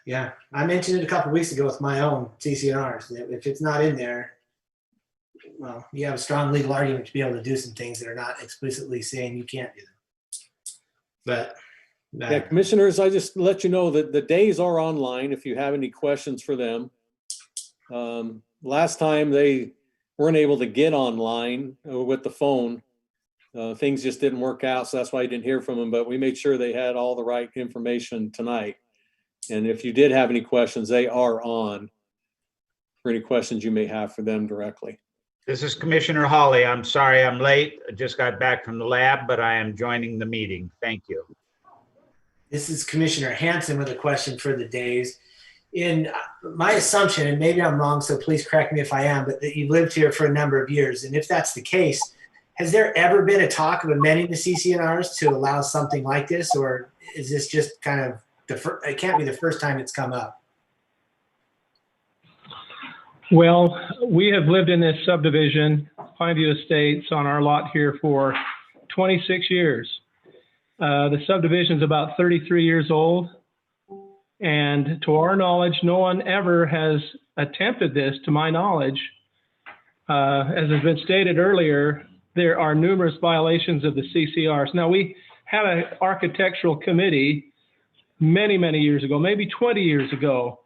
Yeah. I mentioned it a couple of weeks ago with my own CCNRs. If it's not in there, well, you have a strong legal argument to be able to do some things that are not explicitly saying you can't do them. But yeah, commissioners, I just let you know that the days are online if you have any questions for them. Last time they weren't able to get online with the phone. Things just didn't work out, so that's why I didn't hear from them, but we made sure they had all the right information tonight. And if you did have any questions, they are on for any questions you may have for them directly. This is Commissioner Hawley. I'm sorry I'm late. I just got back from the lab, but I am joining the meeting. Thank you. This is Commissioner Hanson with a question for the days. In my assumption, and maybe I'm wrong, so please correct me if I am, but that you've lived here for a number of years. And if that's the case, has there ever been a talk of amending the CCNRs to allow something like this? Or is this just kind of it can't be the first time it's come up? Well, we have lived in this subdivision, Pineview Estates, on our lot here for 26 years. The subdivision is about 33 years old. And to our knowledge, no one ever has attempted this, to my knowledge. As has been stated earlier, there are numerous violations of the CCRs. Now, we had an architectural committee many, many years ago, maybe 20 years ago.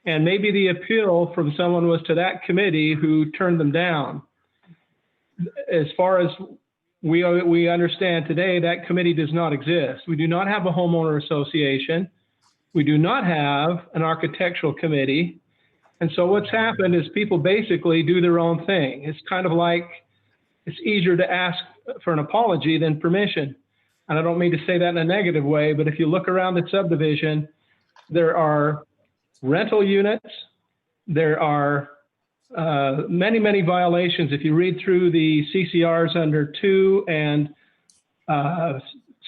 And maybe the appeal from someone was to that committee who turned them down. As far as we understand today, that committee does not exist. We do not have a homeowner association. We do not have an architectural committee. And so what's happened is people basically do their own thing. It's kind of like it's easier to ask for an apology than permission. And I don't mean to say that in a negative way, but if you look around the subdivision, there are rental units. There are many, many violations. If you read through the CCRs under 2 and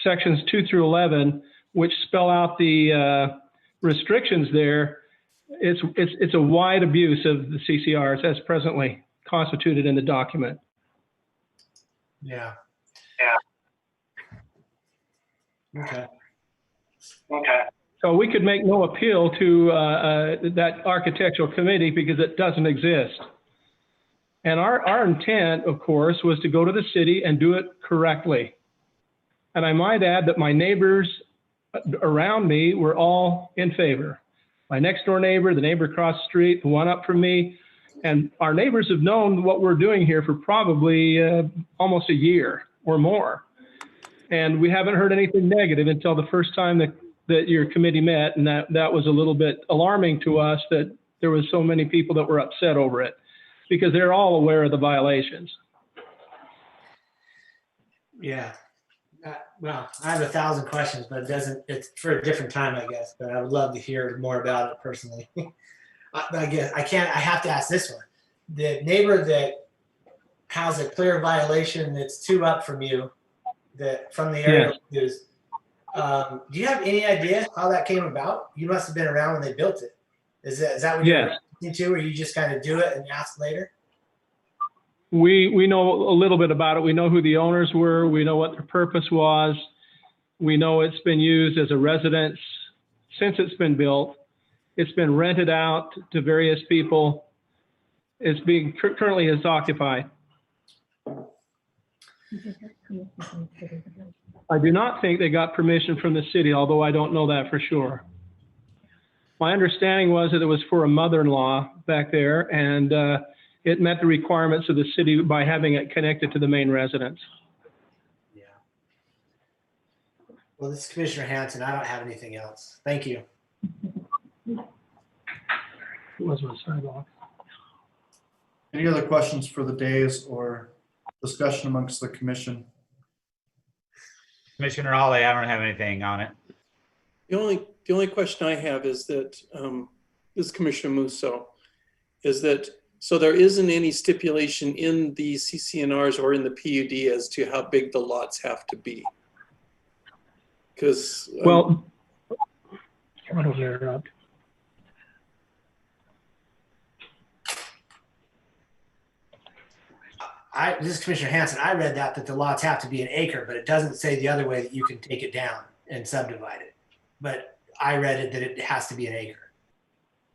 sections 2 through 11, which spell out the restrictions there, it's a wide abuse of the CCRs as presently constituted in the document. Yeah. Okay. So we could make no appeal to that architectural committee because it doesn't exist. And our intent, of course, was to go to the city and do it correctly. And I might add that my neighbors around me were all in favor. My next door neighbor, the neighbor across the street, the one up from me, and our neighbors have known what we're doing here for probably almost a year or more. And we haven't heard anything negative until the first time that your committee met, and that was a little bit alarming to us that there was so many people that were upset over it because they're all aware of the violations. Yeah. Well, I have 1,000 questions, but it's for a different time, I guess, but I would love to hear more about it personally. I guess I have to ask this one. The neighbor that has a clear violation that's 2 up from you, from the area, is, do you have any idea how that came about? You must have been around when they built it. Is that what you're into, or you just kind of do it and ask later? We know a little bit about it. We know who the owners were. We know what their purpose was. We know it's been used as a residence since it's been built. It's been rented out to various people. It's being currently is occupied. I do not think they got permission from the city, although I don't know that for sure. My understanding was that it was for a mother-in-law back there, and it met the requirements of the city by having it connected to the main residence. Yeah. Well, this is Commissioner Hanson. I don't have anything else. Thank you. It wasn't a sidewalk. Any other questions for the days or discussion amongst the commission? Commissioner Hawley, I don't have anything on it. The only question I have is that, this is Commissioner Musso, is that, so there isn't any stipulation in the CCNRs or in the PUD as to how big the lots have to be? Because well, right over there, Rob. This is Commissioner Hanson. I read that the lots have to be an acre, but it doesn't say the other way that you can take it down and subdivide it. But I read it that it has to be an acre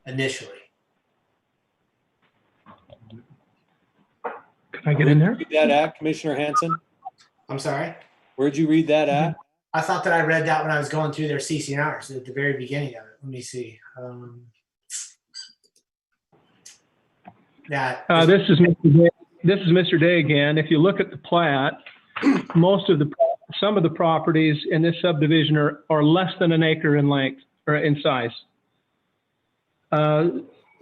initially. Can I get in there? Read that at, Commissioner Hanson? I'm sorry? Where'd you read that at? I thought that I read that when I was going through their CCNRs at the very beginning of it. Let me see. This is Mr. Day again. If you look at the plat, some of the properties in this subdivision are less than an acre in length or in size.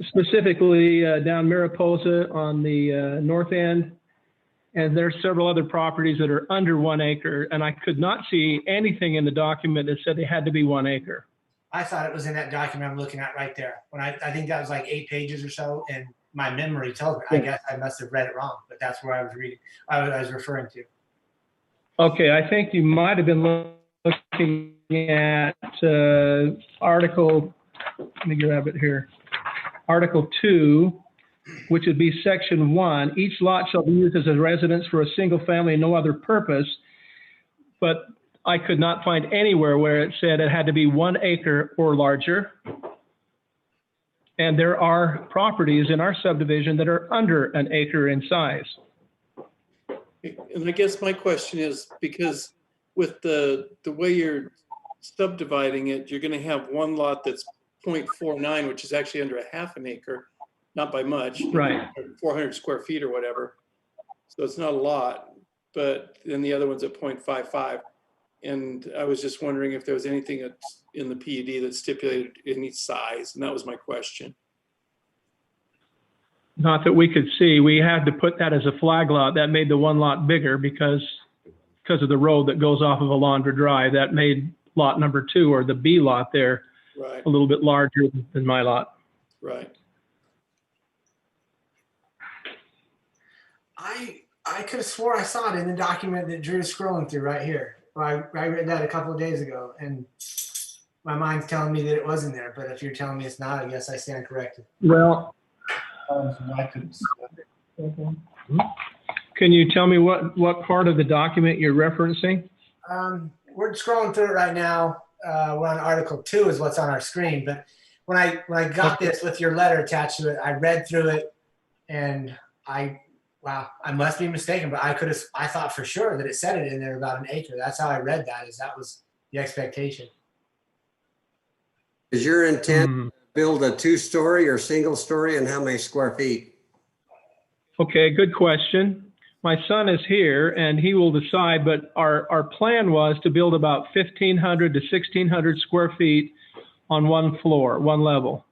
Specifically down Mariposa on the north end. And there's several other properties that are under 1 acre. And I could not see anything in the document that said they had to be 1 acre. I thought it was in that document I'm looking at right there. When I think that was like 8 pages or so, and my memory tells me. I guess I must have read it wrong, but that's where I was reading. I was referring to. Okay, I think you might have been looking at Article. Let me grab it here. Article 2, which would be Section 1. Each lot shall be used as a residence for a single family and no other purpose. But I could not find anywhere where it said it had to be 1 acre or larger. And there are properties in our subdivision that are under an acre in size. And I guess my question is, because with the way you're subdividing it, you're going to have one lot that's 0.49, which is actually under a half an acre, not by much, Right. 400 square feet or whatever. So it's not a lot, but then the other one's at 0.55. And I was just wondering if there was anything in the PUD that stipulated any size, and that was my question. Not that we could see. We had to put that as a flag lot. That made the one lot bigger because of the road that goes off of Alondra Drive. That made lot number 2, or the B lot there, Right, a little bit larger than my lot. right. I could have swore I saw it in the document that Drew's scrolling through right here. Well, I read that a couple of days ago, and my mind's telling me that it wasn't there. But if you're telling me it's not, I guess I stand corrected. Well, I couldn't see that. can you tell me what part of the document you're referencing? We're scrolling through it right now. We're on Article 2 is what's on our screen. But when I got this with your letter attached to it, I read through it, and wow, I must be mistaken, but I thought for sure that it said it in there about an acre. That's how I read that, is that was the expectation. Is your intent to build a 2-story or single story, and how many square feet? Okay, good question. My son is here and he will decide, but our plan was to build about 1,500 to 1,600 square feet on one floor, one level.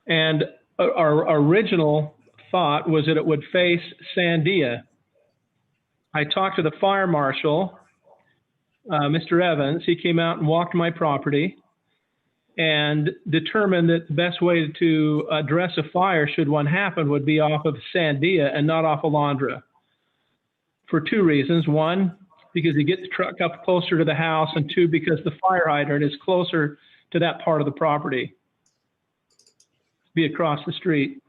And our original thought was that it would face Sandia. I talked to the fire marshal, Mr. Evans. He came out and walked my property and determined that the best way to address a fire, should one happen, would be off of Sandia and not off Alondra, for 2 reasons. 1, because you get the truck up closer to the house, and 2, because the fire hydrant is closer to that part of the property. Be across the street.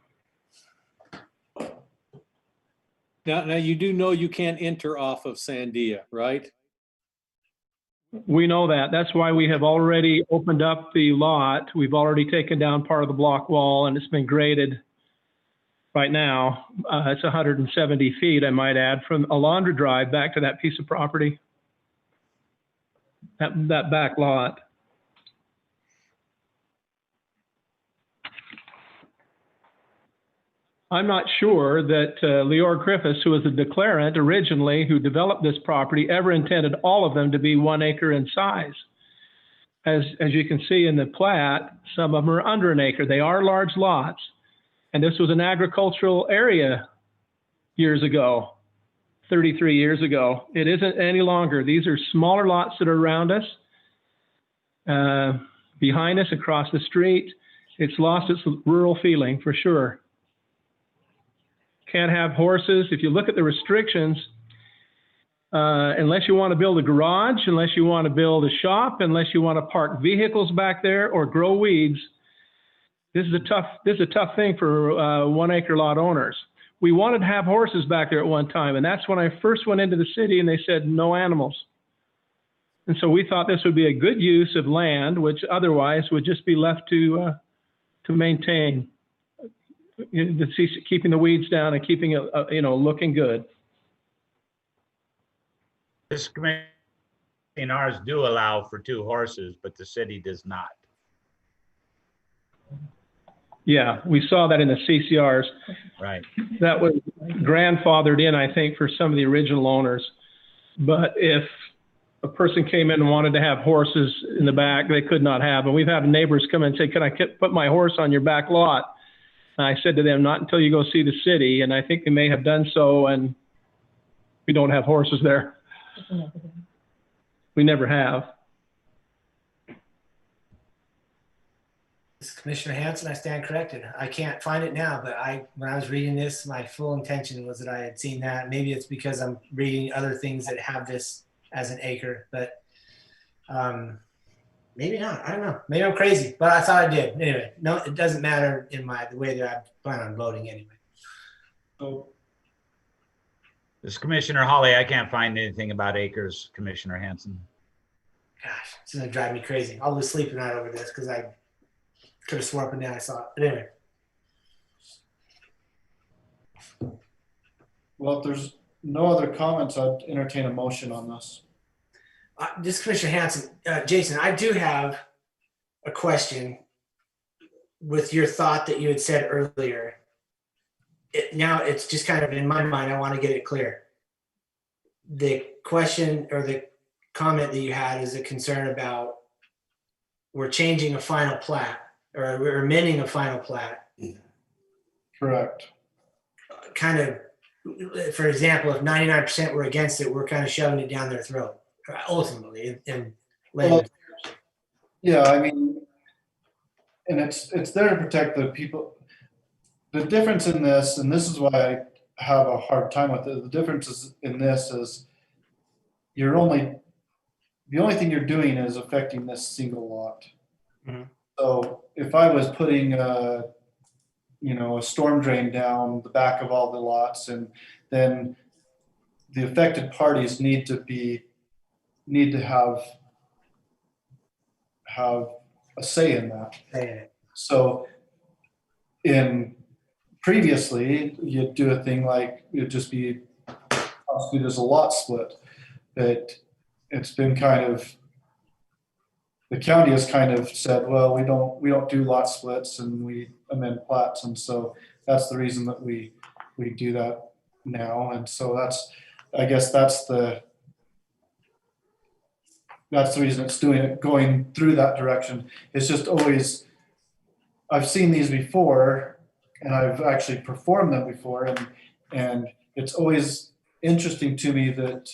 Now you do know you can't enter off of Sandia, right? We know that. That's why we have already opened up the lot. We've already taken down part of the block wall, and it's been graded right now. It's 170 feet, I might add, from Alondra Drive back to that piece of property, that back lot. I'm not sure that Leor Griffiths, who was the declarant originally, who developed this property, ever intended all of them to be 1 acre in size. As you can see in the plat, some of them are under an acre. They are large lots. And this was an agricultural area years ago, 33 years ago. It isn't any longer. These are smaller lots that are around us, behind us, across the street. It's lost its rural feeling for sure. Can't have horses. If you look at the restrictions, unless you want to build a garage, unless you want to build a shop, unless you want to park vehicles back there or grow weeds, this is a tough thing for 1 acre lot owners. We wanted to have horses back there at one time, and that's when I first went into the city and they said no animals. And so we thought this would be a good use of land, which otherwise would just be left to maintain. Keeping the weeds down and keeping it, looking good. This committee and ours do allow for 2 horses, but the city does not. Yeah, we saw that in the CCRs. Right. That was grandfathered in, I think, for some of the original owners. But if a person came in and wanted to have horses in the back, they could not have. And we've had neighbors come in and say, can I put my horse on your back lot? And I said to them, not until you go see the city. And I think they may have done so, and we don't have horses there. We never have. This is Commissioner Hanson, I stand corrected. I can't find it now, but when I was reading this, my full intention was that I had seen that. Maybe it's because I'm reading other things that have this as an acre, but maybe not. I don't know. Maybe I'm crazy, but I thought I did. Anyway, no, it doesn't matter in the way that I plan on voting anyway. So This is Commissioner Hawley. I can't find anything about acres, Commissioner Hanson. Gosh, it's gonna drive me crazy. I'll lose sleep tonight over this because I could have sworn up and down I saw it. But anyway. well, if there's no other comments, I'd entertain a motion on this. Just Commissioner Hanson, Jason, I do have a question with your thought that you had said earlier. Now it's just kind of in my mind, I want to get it clear. The question or the comment that you had is a concern about we're changing a final plat or we're amending a final plat. Correct. Kind of, for example, if 99% were against it, we're kind of shoving it down their throat, ultimately. Well, yeah, I mean, and it's there to protect the people. The difference in this, and this is why I have a hard time with it, the difference is in this is the only thing you're doing is affecting this single lot. Mhm. So if I was putting a storm drain down the back of all the lots, and then the affected parties need to have a say in that. So previously, you'd do a thing like it'd just be constituted as a lot split. But it's been the county has kind of said, well, we don't do lot splits and we amend plats, and so that's the reason that we do that now. And so that's the reason it's going through that direction. It's just always, I've seen these before and I've actually performed them before, and it's always interesting to me that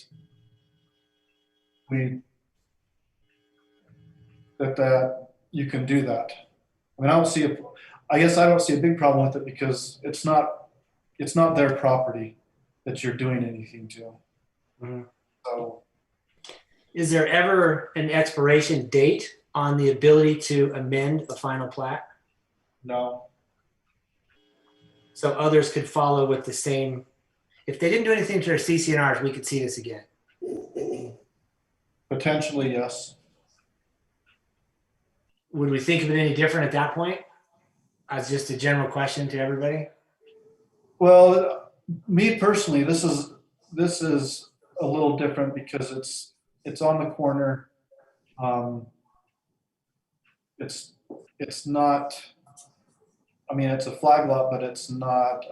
that you can do that. I mean, I guess I don't see a big problem with it because it's not their property that you're doing anything to. Mm-hmm. So, is there ever an expiration date on the ability to amend a final plat? No. So others could follow with the same. If they didn't do anything to their CC&Rs, we could see this again. Potentially, yes. Would we think of it any different at that point? As just a general question to everybody. Well, me personally, this is a little different because it's on the corner. It's not. I mean, it's a flag lot, but it's not.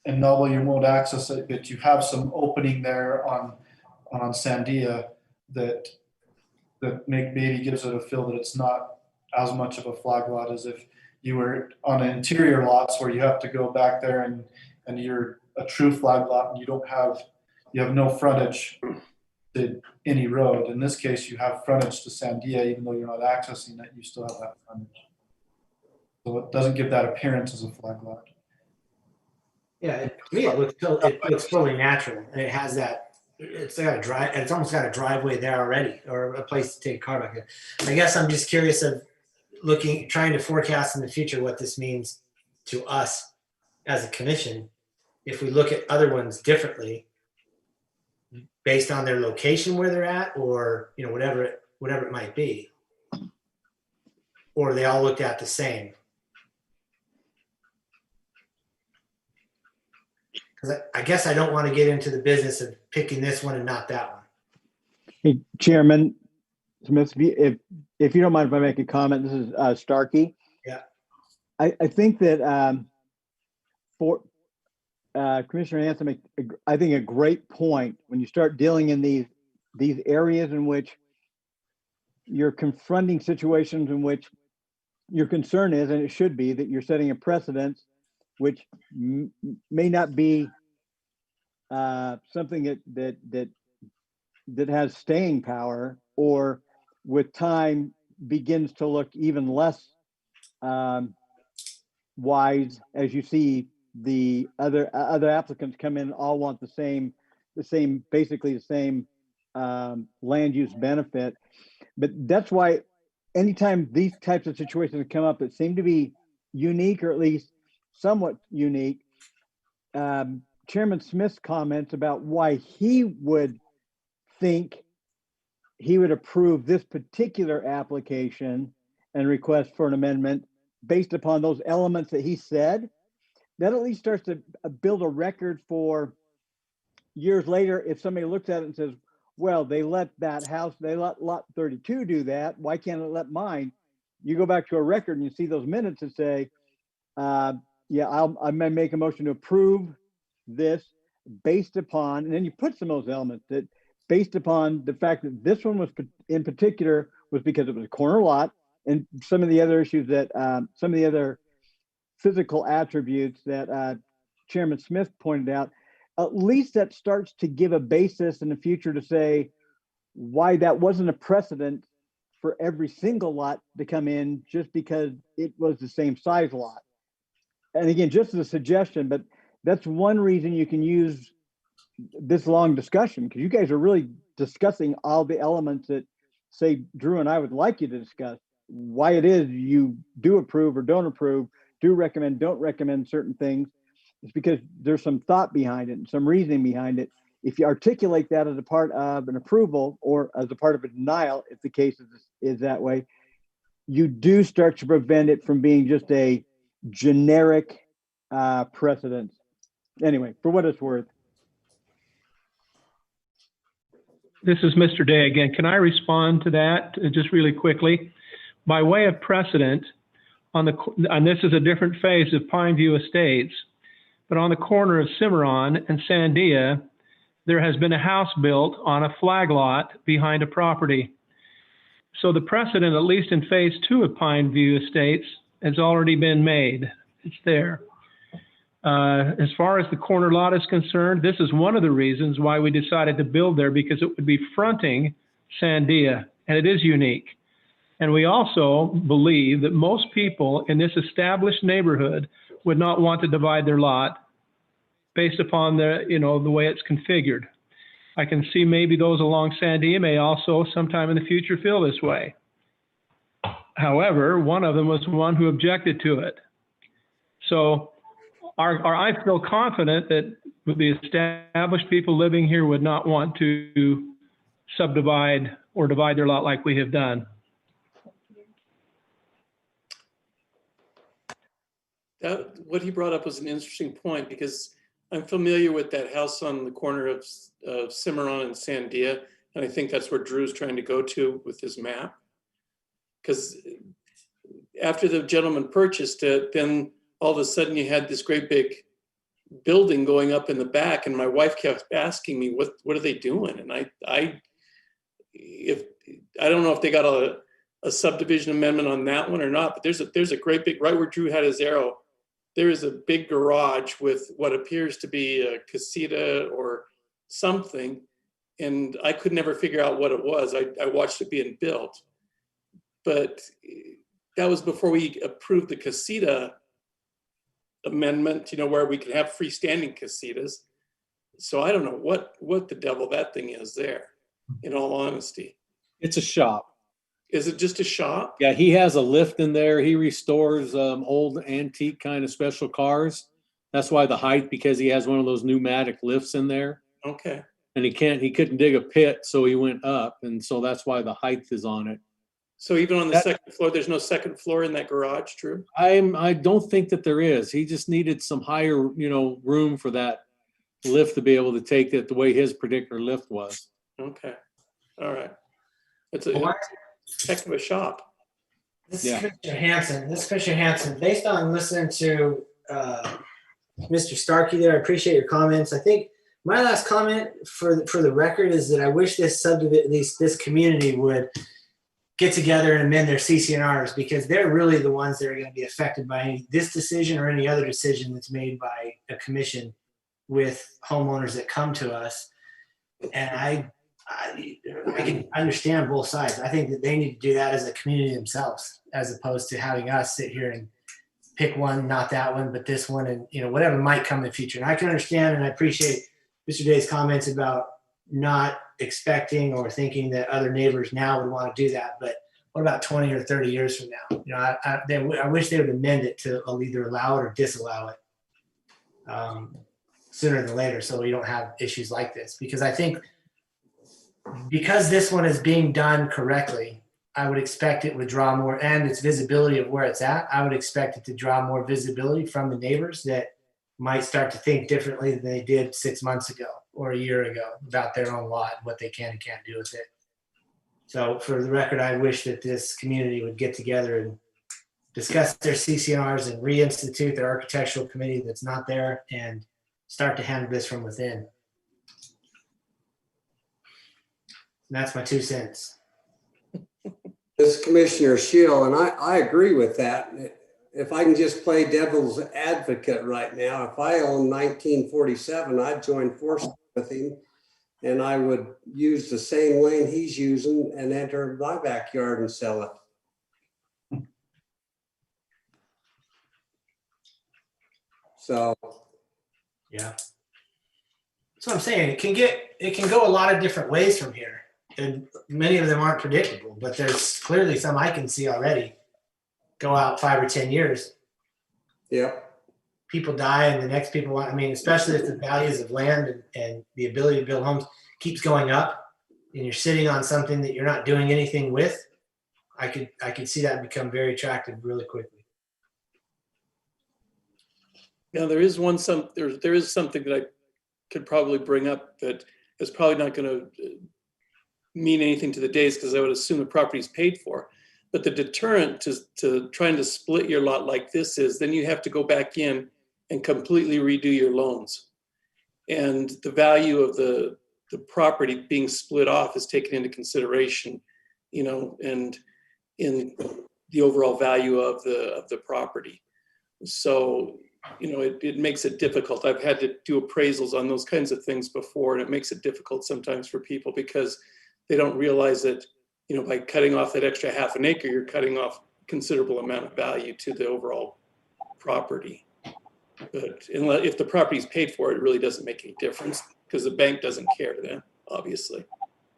In Noble, you won't access it, but you have some opening there on Sandia that maybe gives it a feel that it's not as much of a flag lot as if you were on interior lots where you have to go back there and you're a true flag lot and you have no frontage to any road. In this case, you have frontage to Sandia, even though you're not accessing it, you still have that frontage. So it doesn't give that appearance as a flag lot. Yeah, to me it looks totally natural, and it has that. It's got a drive, and it's almost got a driveway there already, or a place to take a car back there. I guess I'm just curious of trying to forecast in the future what this means to us as a commission if we look at other ones differently based on their location where they're at, or whatever it might be, or they all looked at the same. Because I guess I don't want to get into the business of picking this one and not that one. Hey, Chairman, Smith, if you don't mind if I make a comment, this is Starkey. Yeah. I think that for Commissioner Hanson make, I think, a great point when you start dealing in these areas in which you're confronting situations in which your concern is, and it should be, that you're setting a precedent which may not be something that has staying power, or with time begins to look even less wise, as you see the other applicants come in, all want the same basically the same land use benefit. But that's why anytime these types of situations come up that seem to be unique, or at least somewhat unique, Chairman Smith's comments about why he would think he would approve this particular application and request for an amendment based upon those elements that he said, that at least starts to build a record for years later. If somebody looks at it and says, well, they let that house, they let lot 32 do that, why can't it let mine? You go back to a record and you see those minutes and say, yeah, I may make a motion to approve this based upon, and then you put some of those elements that based upon the fact that this one was in particular was because it was a corner lot, and some of the other issues that some of the other physical attributes that Chairman Smith pointed out. At least that starts to give a basis in the future to say why that wasn't a precedent for every single lot to come in just because it was the same size lot. And again, just as a suggestion, but that's one reason you can use this long discussion, because you guys are really discussing all the elements that, say, Drew and I would like you to discuss, why it is you do approve or don't approve, do recommend, don't recommend certain things. It's because there's some thought behind it and some reasoning behind it. If you articulate that as a part of an approval or as a part of a denial, if the case is that way, you do start to prevent it from being just a generic precedent. Anyway, for what it's worth. This is Mr. Day again. Can I respond to that just really quickly? By way of precedent, and this is a different phase of Pineview Estates, but on the corner of Cimarron and Sandia, there has been a house built on a flag lot behind a property. So the precedent, at least in phase 2 of Pineview Estates, has already been made. It's there. As far as the corner lot is concerned, this is one of the reasons why we decided to build there, because it would be fronting Sandia, and it is unique. And we also believe that most people in this established neighborhood would not want to divide their lot based upon the way it's configured. I can see maybe those along Sandia may also sometime in the future feel this way. However, one of them was one who objected to it. So I feel confident that the established people living here would not want to subdivide or divide their lot like we have done. What he brought up was an interesting point, because I'm familiar with that house on the corner of Cimarron and Sandia, and I think that's where Drew's trying to go to with his map. Because after the gentleman purchased it, then all of a sudden you had this great big building going up in the back, and my wife kept asking me, what are they doing? And I don't know if they got a subdivision amendment on that one or not, but there's a great big, right where Drew had his arrow, there is a big garage with what appears to be a casita or something, and I could never figure out what it was. I watched it being built, but that was before we approved the casita amendment, where we could have freestanding casitas. So I don't know what the devil that thing is there, in all honesty. It's a shop. Is it just a shop? Yeah, he has a lift in there. He restores old antique kind of special cars. That's why the height, because he has one of those pneumatic lifts in there. Okay. And he couldn't dig a pit, so he went up, and so that's why the height is on it. So even on the second floor, there's no second floor in that garage, Drew? I don't think that there is. He just needed some higher, room for that lift to be able to take it the way his particular lift was. Okay. All right. It's a heck of a shop. This Yeah. is Commissioner Hanson. Based on listening to Mr. Starkey there, I appreciate your comments. I think my last comment for the record is that I wish this this community would get together and amend their CCNRs, because they're really the ones that are going to be affected by this decision or any other decision that's made by a commission with homeowners that come to us. And I can understand both sides. I think that they need to do that as a community themselves, as opposed to having us sit here and pick one, not that one, but this one, and whatever might come in the future. And I can understand and I appreciate Mr. Day's comments about not expecting or thinking that other neighbors now would want to do that. But what about 20 or 30 years from now? I wish they would amend it to either allow it or disallow it sooner than later, so we don't have issues like this. Because I think because this one is being done correctly, I would expect it would draw more, and its visibility of where it's at, I would expect it to draw more visibility from the neighbors that might start to think differently than they did 6 months ago or a year ago about their own lot, what they can and can't do with it. So for the record, I wish that this community would get together and discuss their CCNRs and reinstitute their architectural committee that's not there and start to handle this from within. And that's my 2 cents. This is Commissioner Shield, and I agree with that. If I can just play devil's advocate right now, if I owned 1947, I'd join forces with him and I would use the same lane he's using and enter my backyard and sell it. So. Yeah. That's what I'm saying. It can go a lot of different ways from here. And many of them aren't predictable, but there's clearly some I can see already go out 5 or 10 years. Yep. People die and the next people want, especially if the values of land and the ability to build homes keeps going up and you're sitting on something that you're not doing anything with, I could see that become very attractive really quickly. Now, there is something that I could probably bring up that is probably not going to mean anything to the days, because I would assume the property is paid for. But the deterrent to trying to split your lot like this is then you have to go back in and completely redo your loans. And the value of the property being split off is taken into consideration, and in the overall value of the property. So, it makes it difficult. I've had to do appraisals on those kinds of things before, and it makes it difficult sometimes for people because they don't realize that, by cutting off that extra half an acre, you're cutting off considerable amount of value to the overall property. But if the property is paid for, it really doesn't make any difference because the bank doesn't care then, obviously.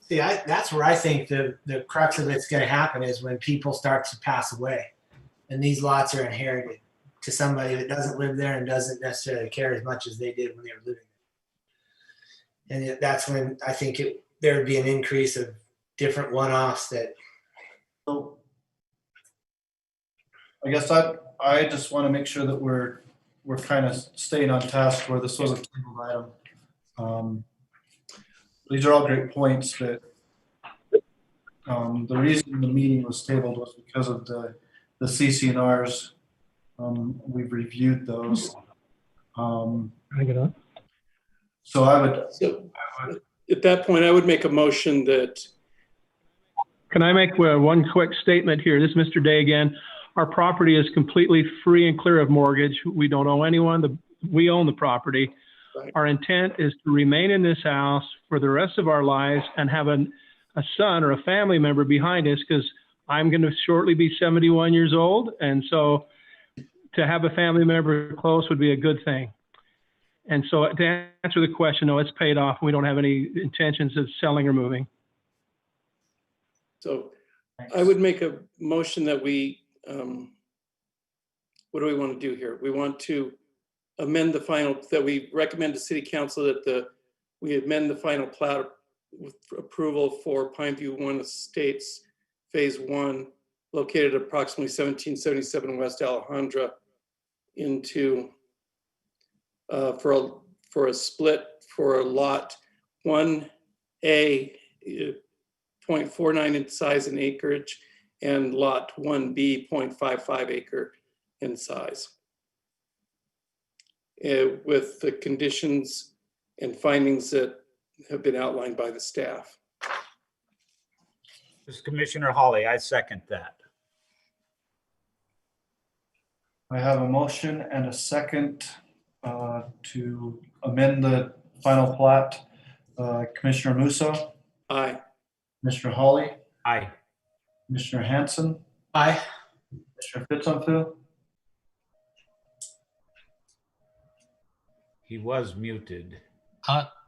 See, that's where I think the crux of it's going to happen is when people start to pass away and these lots are inherited to somebody that doesn't live there and doesn't necessarily care as much as they did when they were living there. And that's when I think there would be an increase of different one-offs that. So I guess I just want to make sure that we're kind of staying on task where this was a tabled item. These are all great points, but the reason the meeting was tabled was because of the CCNRs. We've reviewed those. Can I get on? So I would. At that point, I would make a motion that. Can I make one quick statement here? This is Mr. Day again. Our property is completely free and clear of mortgage. We don't owe anyone. We own the property. Right. Our intent is to remain in this house for the rest of our lives and have a son or a family member behind us, because I'm going to shortly be 71 years old. And so to have a family member close would be a good thing. And so to answer the question, no, it's paid off. We don't have any intentions of selling or moving. So I would make a motion that we, what do we want to do here? We want to amend the final, that we recommend to City Council that we amend the final plat with approval for Pineview One Estates Phase 1, located at approximately 1777 West Alejandra, into for a split for a lot 1A 0.49 in size and acreage, and lot 1B 0.55 acre in size. With the conditions and findings that have been outlined by the staff. This is Commissioner Hawley. I second that. I have a motion and a second to amend the final plat. Commissioner Musso, Aye. Commissioner Hawley, Aye. Commissioner Hanson, Aye. Commissioner Fitzpatrick. He was muted.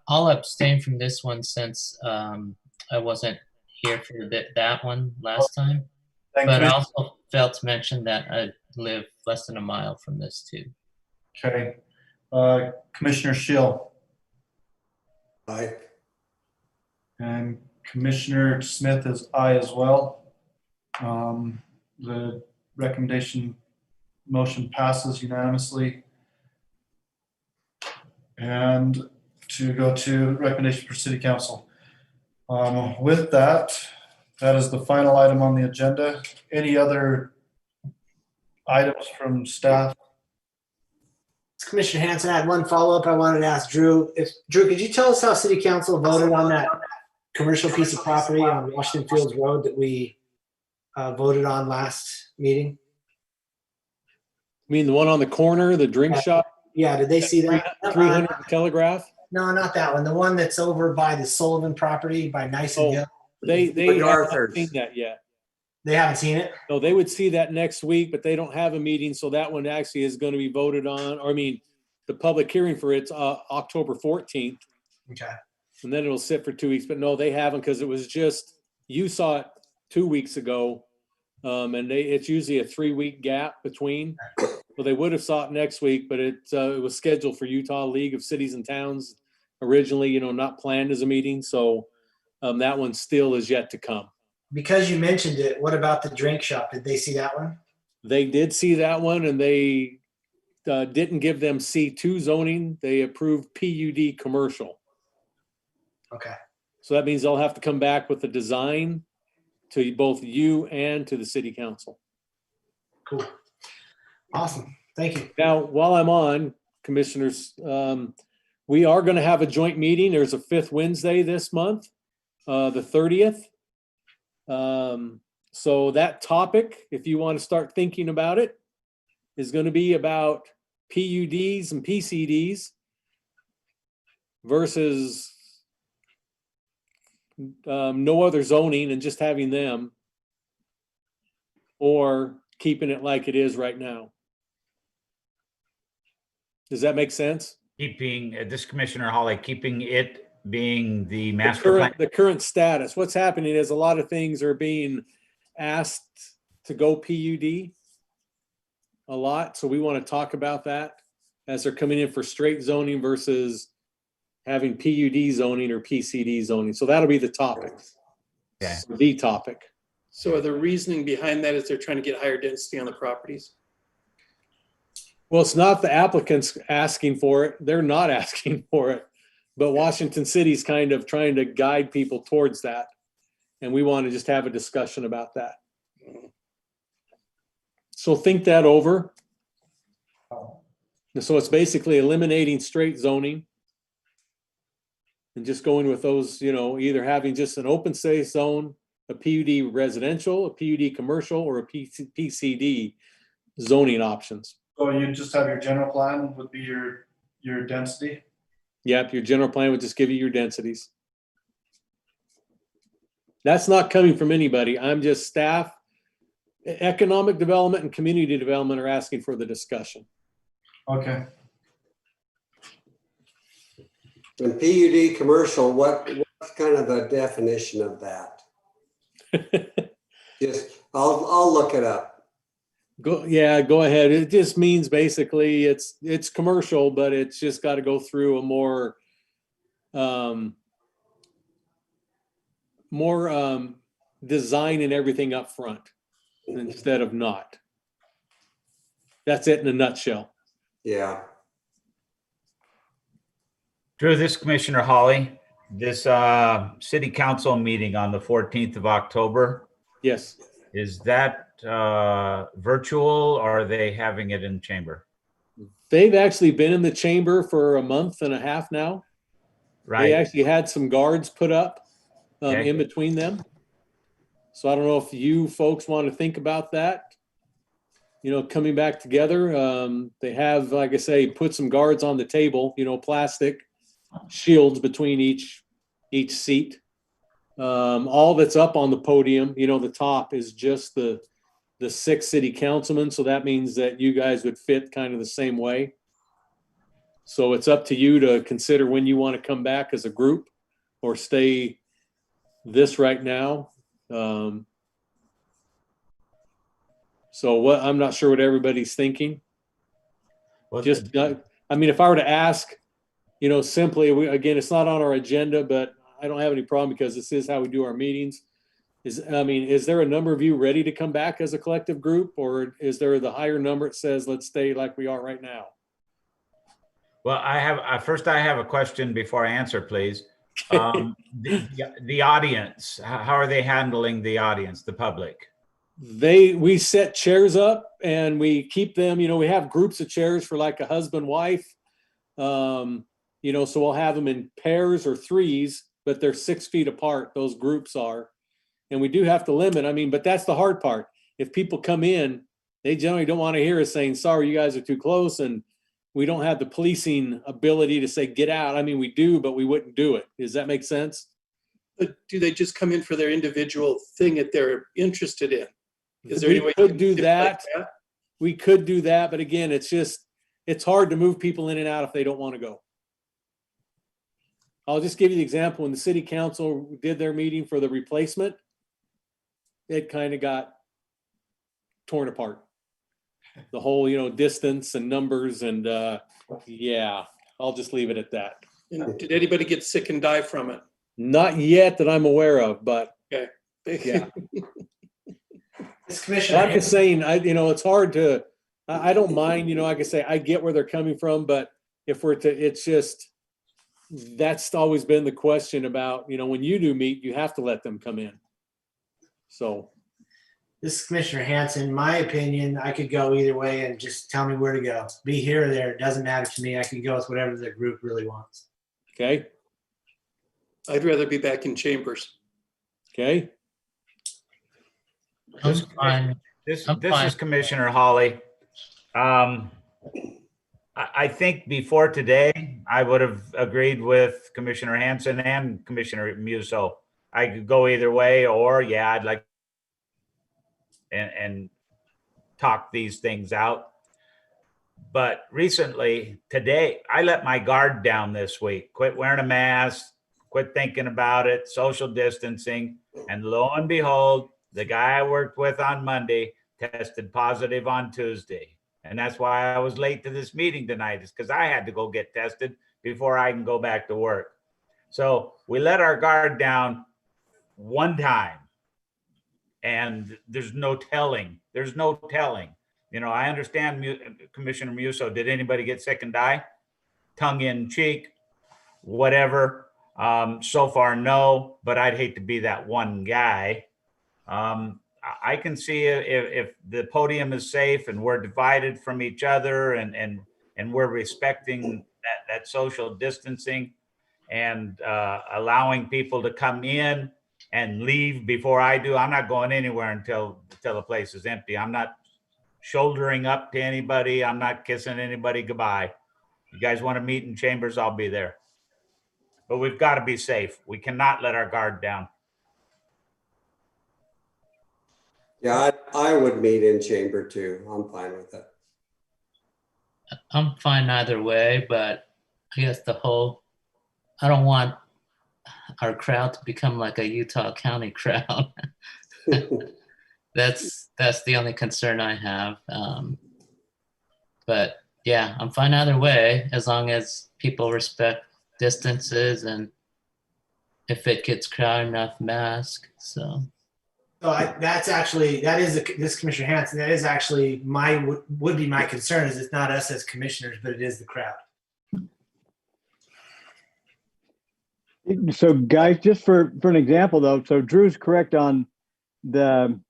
I'll abstain from this one since I wasn't here for that one last time. Thank But you. I also failed to mention that I live less than a mile from this too. Okay. Commissioner Shill Aye. and Commissioner Smith is aye as well. The recommendation motion passes unanimously. And to go to recommendation for city council. With that, that is the final item on the agenda. Any other items from staff? Commissioner Hanson, I had one follow-up I wanted to ask Drew. Drew, could you tell us how city council voted on that commercial piece of property on Washington Fields Road that we voted on last meeting? I mean, the one on the corner, the drink shop, Yeah, did they see that? 300 Telegraph? No, not that one. The one that's over by the Sullivan property by Nice and Oh. Gill. They haven't MacArthur's. seen that yet. They haven't seen it? No, they would see that next week, but they don't have a meeting, so that one actually is going to be voted on, or I mean, the public hearing for it's October 14th, Okay. and then it'll sit for 2 weeks, but no, they haven't, because it was just, you saw it 2 weeks ago, and it's usually a 3-week gap between, so they would have saw it next week, but it was scheduled for Utah League of Cities and Towns originally, not planned as a meeting, so that one still is yet to come. Because you mentioned it, what about the drink shop? Did they see that one? They did see that one, and they didn't give them C2 zoning. They approved PUD commercial. Okay. So that means they'll have to come back with a design to both you and to the city council. Cool. Awesome. Thank you. Now, while I'm on, commissioners, we are going to have a joint meeting. There's a 5th Wednesday this month, the 30th. So that topic, if you want to start thinking about it, is going to be about PUDs and PCDs versus no other zoning and just having them, or keeping it like it is right now. Does that make sense? Keeping, this Commissioner Hawley, keeping it being the master plan. The current status. What's happening is a lot of things are being asked to go PUD a lot. So we want to talk about that as they're coming in for straight zoning versus having PUD zoning or PCD zoning. So that'll be the topic. Okay. The topic. So the reasoning behind that is they're trying to get higher density on the properties? Well, it's not the applicants asking for it. They're not asking for it. But Washington City's kind of trying to guide people towards that. And we want to just have a discussion about that. So think that over. So it's basically eliminating straight zoning and just going with those, either having just an open space zone, a PUD residential, a PUD commercial, or a PCD zoning options. So you just have your general plan would be your density? Yep, your general plan would just give you your densities. That's not coming from anybody. I'm just staff. Economic development and community development are asking for the discussion. Okay. And PUD commercial, what's kind of the definition of that? Just, I'll look it up. Go ahead. It just means basically it's commercial, but it's just got to go through a more design and everything up front instead of not. That's it in a nutshell. Yeah. Drew, this is Commissioner Hawley. This city council meeting on the 14th of October, Yes. is that virtual or are they having it in chamber? They've actually been in the chamber for a month and a half now. They Right. actually had some guards put up Okay. in between them. So I don't know if you folks want to think about that. You know, coming back together. They have, like I say, put some guards on the table, you know, plastic shields between each seat. All that's up on the podium, you know, the top is just the 6 city councilmen. So that means that you guys would fit kind of the same way. So it's up to you to consider when you want to come back as a group or stay this right now. So what, I'm not sure what everybody's thinking. Well, Just, I mean, if I were to ask, you know, simply, again, it's not on our agenda, but I don't have any problem because this is how we do our meetings. Is there a number of you ready to come back as a collective group, or is there the higher number that says, let's stay like we are right now? Well, I have a question before I answer, please. The audience, how are they handling the audience, the public? We set chairs up and we keep them, you know, we have groups of chairs for like a husband, wife. You know, so we'll have them in pairs or threes, but they're 6 feet apart, those groups are. And we do have to limit, I mean, but that's the hard part. If people come in, they generally don't want to hear us saying, sorry, you guys are too close. And we don't have the policing ability to say, get out. I mean, we do, but we wouldn't do it. Does that make sense? But do they just come in for their individual thing that they're interested in? Is there We any way could you do can that. stipulate We could do that, but again, it's hard to move people in and out if they don't want to go. I'll just give you the example. When the city council did their meeting for the replacement, it kind of got torn apart. The whole, you know, distance and numbers and yeah, I'll just leave it at that. And did anybody get sick and die from it? Not yet that I'm aware of, but Okay. yeah. Commissioner, I'm just saying, it's hard to, I don't mind, you know, like I say, I get where they're coming from, but it's just, that's always been the question about, you know, when you do meet, you have to let them come in. So. This is Commissioner Hanson. My opinion, I could go either way and just tell me where to go. Be here or there. It doesn't matter to me. I can go with whatever the group really wants. Okay. I'd rather be back in chambers. Okay. I'm fine. This I'm fine. is Commissioner Hawley. I think before today, I would have agreed with Commissioner Hanson and Commissioner Musso. I could go either way, or yeah, I'd like and talk these things out. But recently, today, I let my guard down this week. Quit wearing a mask, quit thinking about it, social distancing, and lo and behold, the guy I worked with on Monday tested positive on Tuesday. And that's why I was late to this meeting tonight, is because I had to go get tested before I can go back to work. So we let our guard down one time, and there's no telling. There's no telling. You know, I understand Commissioner Musso. Did anybody get sick and die? Tongue in cheek, whatever. So far, no, but I'd hate to be that one guy. I can see if the podium is safe and we're divided from each other and we're respecting that social distancing and allowing people to come in and leave before I do. I'm not going anywhere until the place is empty. I'm not shouldering up to anybody. I'm not kissing anybody goodbye. You guys want to meet in chambers, I'll be there. But we've got to be safe. We cannot let our guard down. Yeah, I would meet in chamber too. I'm fine with it. I'm fine either way, but I guess I don't want our crowd to become like a Utah County crowd. That's the only concern I have. But yeah, I'm fine either way, as long as people respect distances and if it gets crowded enough, mask. So this Commissioner Hanson, that is actually would be my concern, is it's not us as commissioners, but it is the crowd. So guys, just for an example though, so Drew's correct on the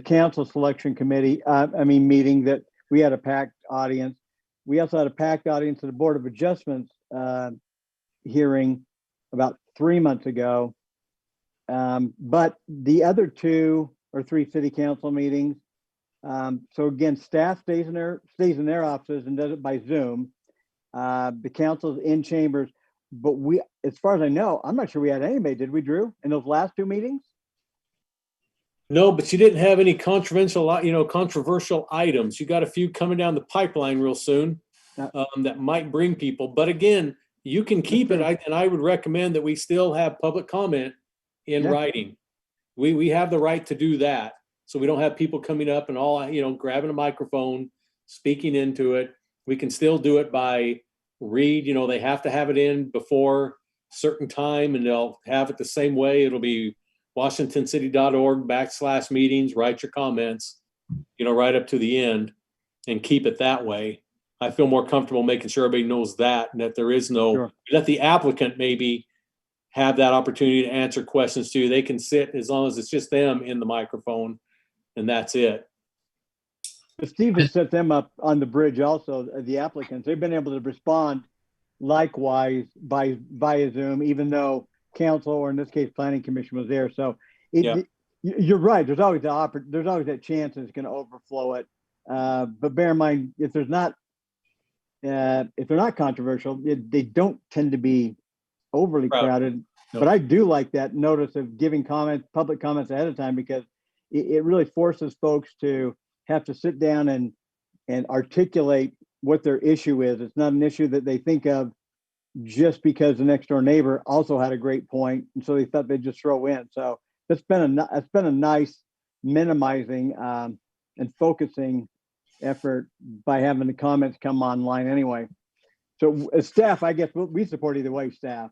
council selection committee, meeting that we had a packed audience. We also had a packed audience at the Board of Adjustments hearing about 3 months ago. But the other 2 or 3 city council meetings, so again, staff stays in their offices and does it by Zoom. The council's in chambers, but as far as I know, I'm not sure we had anybody, did we, Drew, in those last 2 meetings? No, but you didn't have any controversial items. You got a few coming down the pipeline real soon that might bring people. But again, you can keep it, and I would recommend that we still have public comment in writing. We have the right to do that, so we don't have people coming up and all grabbing a microphone, speaking into it. We can still do it by read. They have to have it in before a certain time, and they'll have it the same way. It'll be washingtoncity.org/meetings, write your comments, right up to the end, and keep it that way. I feel more comfortable making sure everybody knows that, and that there is no, let the applicant maybe have that opportunity to answer questions too. They can sit as long as it's just them in the microphone, and that's it. Steve has set them up on the bridge also, the applicants. They've been able to respond likewise via Zoom, even though council, or in this case, planning commission, was there. So you're right. There's always that chance it's going to overflow it. But bear in mind, if they're not controversial, they don't tend to be overly crowded. No. But I do like that notice of giving public comments ahead of time, because it really forces folks to have to sit down and articulate what their issue is. It's not an issue that they think of just because the next door neighbor also had a great point, and so they thought they'd just throw in. So it's been a nice minimizing and focusing effort by having the comments come online anyway. So as staff, I guess we support either way, staff.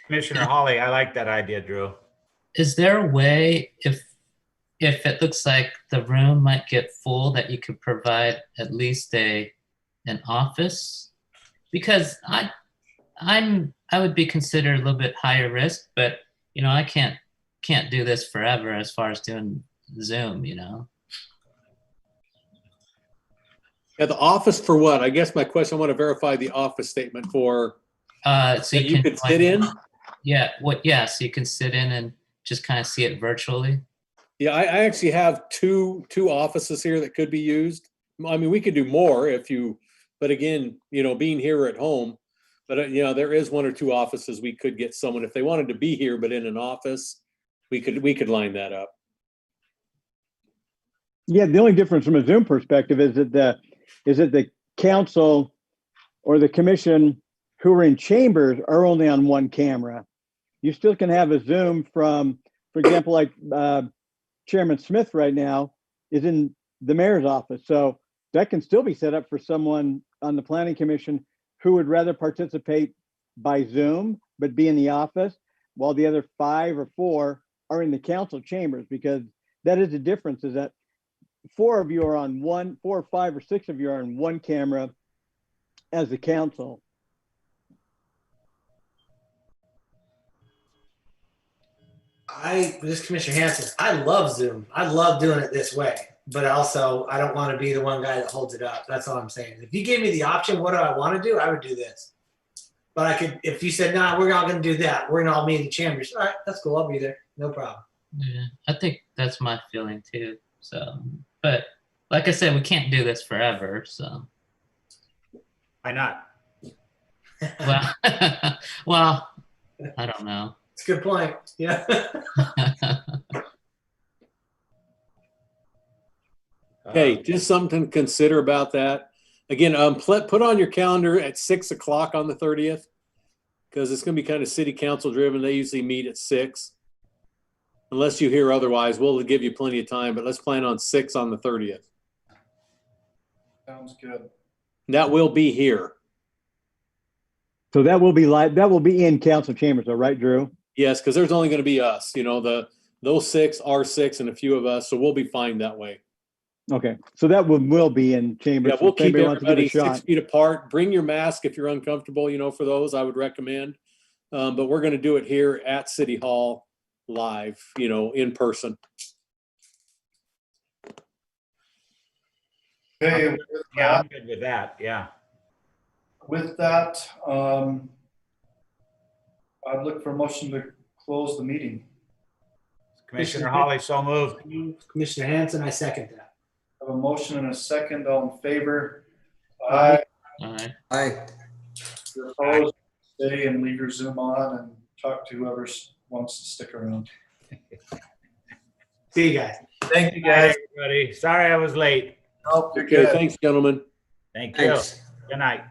Commissioner Hawley, I like that idea, Drew. Is there a way, if it looks like the room might get full, that you could provide at least an office? Because I would be considered a little bit higher risk, but I can't do this forever as far as doing Zoom. Yeah, the office for what? I guess my question, I want to verify the office statement for so you could sit in. Yeah, so you can sit in and just kind of see it virtually. Yeah, I actually have two offices here that could be used. I mean, we could do more but again, being here at home, but there is 1 or 2 offices we could get someone if they wanted to be here, but in an office, we could line that up. Yeah, the only difference from a Zoom perspective is that the council or the commission who are in chambers are only on 1 camera. You still can have a Zoom from, for example, like Chairman Smith right now is in the mayor's office. So that can still be set up for someone on the planning commission who would rather participate by Zoom, but be in the office, while the other 5 or 4 are in the council chambers, because that is the difference, is that 4 of you are on 4 or 5 or 6 of you are on 1 camera as the council. This is Commissioner Hanson. I love Zoom. I love doing it this way, but also I don't want to be the one guy that holds it up. That's all I'm saying. If you gave me the option, what do I want to do? I would do this. But I could, if you said, nah, we're not going to do that, we're going to all meet in the chambers. All right, that's cool. I'll be there. No problem. Yeah, I think that's my feeling too. So, but like I said, we can't do this forever. So Why not? Well, I don't know. It's a good point. Yeah. Okay, just something to consider about that. Again, put on your calendar at 6 o'clock on the 30th, because it's going to be kind of city council driven. They usually meet at 6. Unless you hear otherwise, we'll give you plenty of time, but let's plan on 6 on the 30th. Sounds good. That will be here. So that will be live. That will be in council chambers, though, right, Drew? Yes, because there's only going to be us. Those 6 are 6 and a few of us, so we'll be fine that way. Okay, so that will be in chambers. Yeah, we'll keep everybody 6 shot. feet apart. Bring your mask if you're uncomfortable. For those I would recommend. But we're going to do it here at City Hall live, in person. Okay, with Yeah, I'm that, good with that. Yeah. I'd look for a motion to close the meeting. Commissioner Holly, so moved. Commissioner Hanson, I second that. I have a motion and a second. All in favor? Aye. All right. Aye. If you're opposed, stay and leave your Zoom on and talk to whoever wants to stick around. See you guys. Thank you, Bye, everybody. Sorry I was late. Nope, you're Okay, good. thanks, gentlemen. Thank you. Thanks. Good night.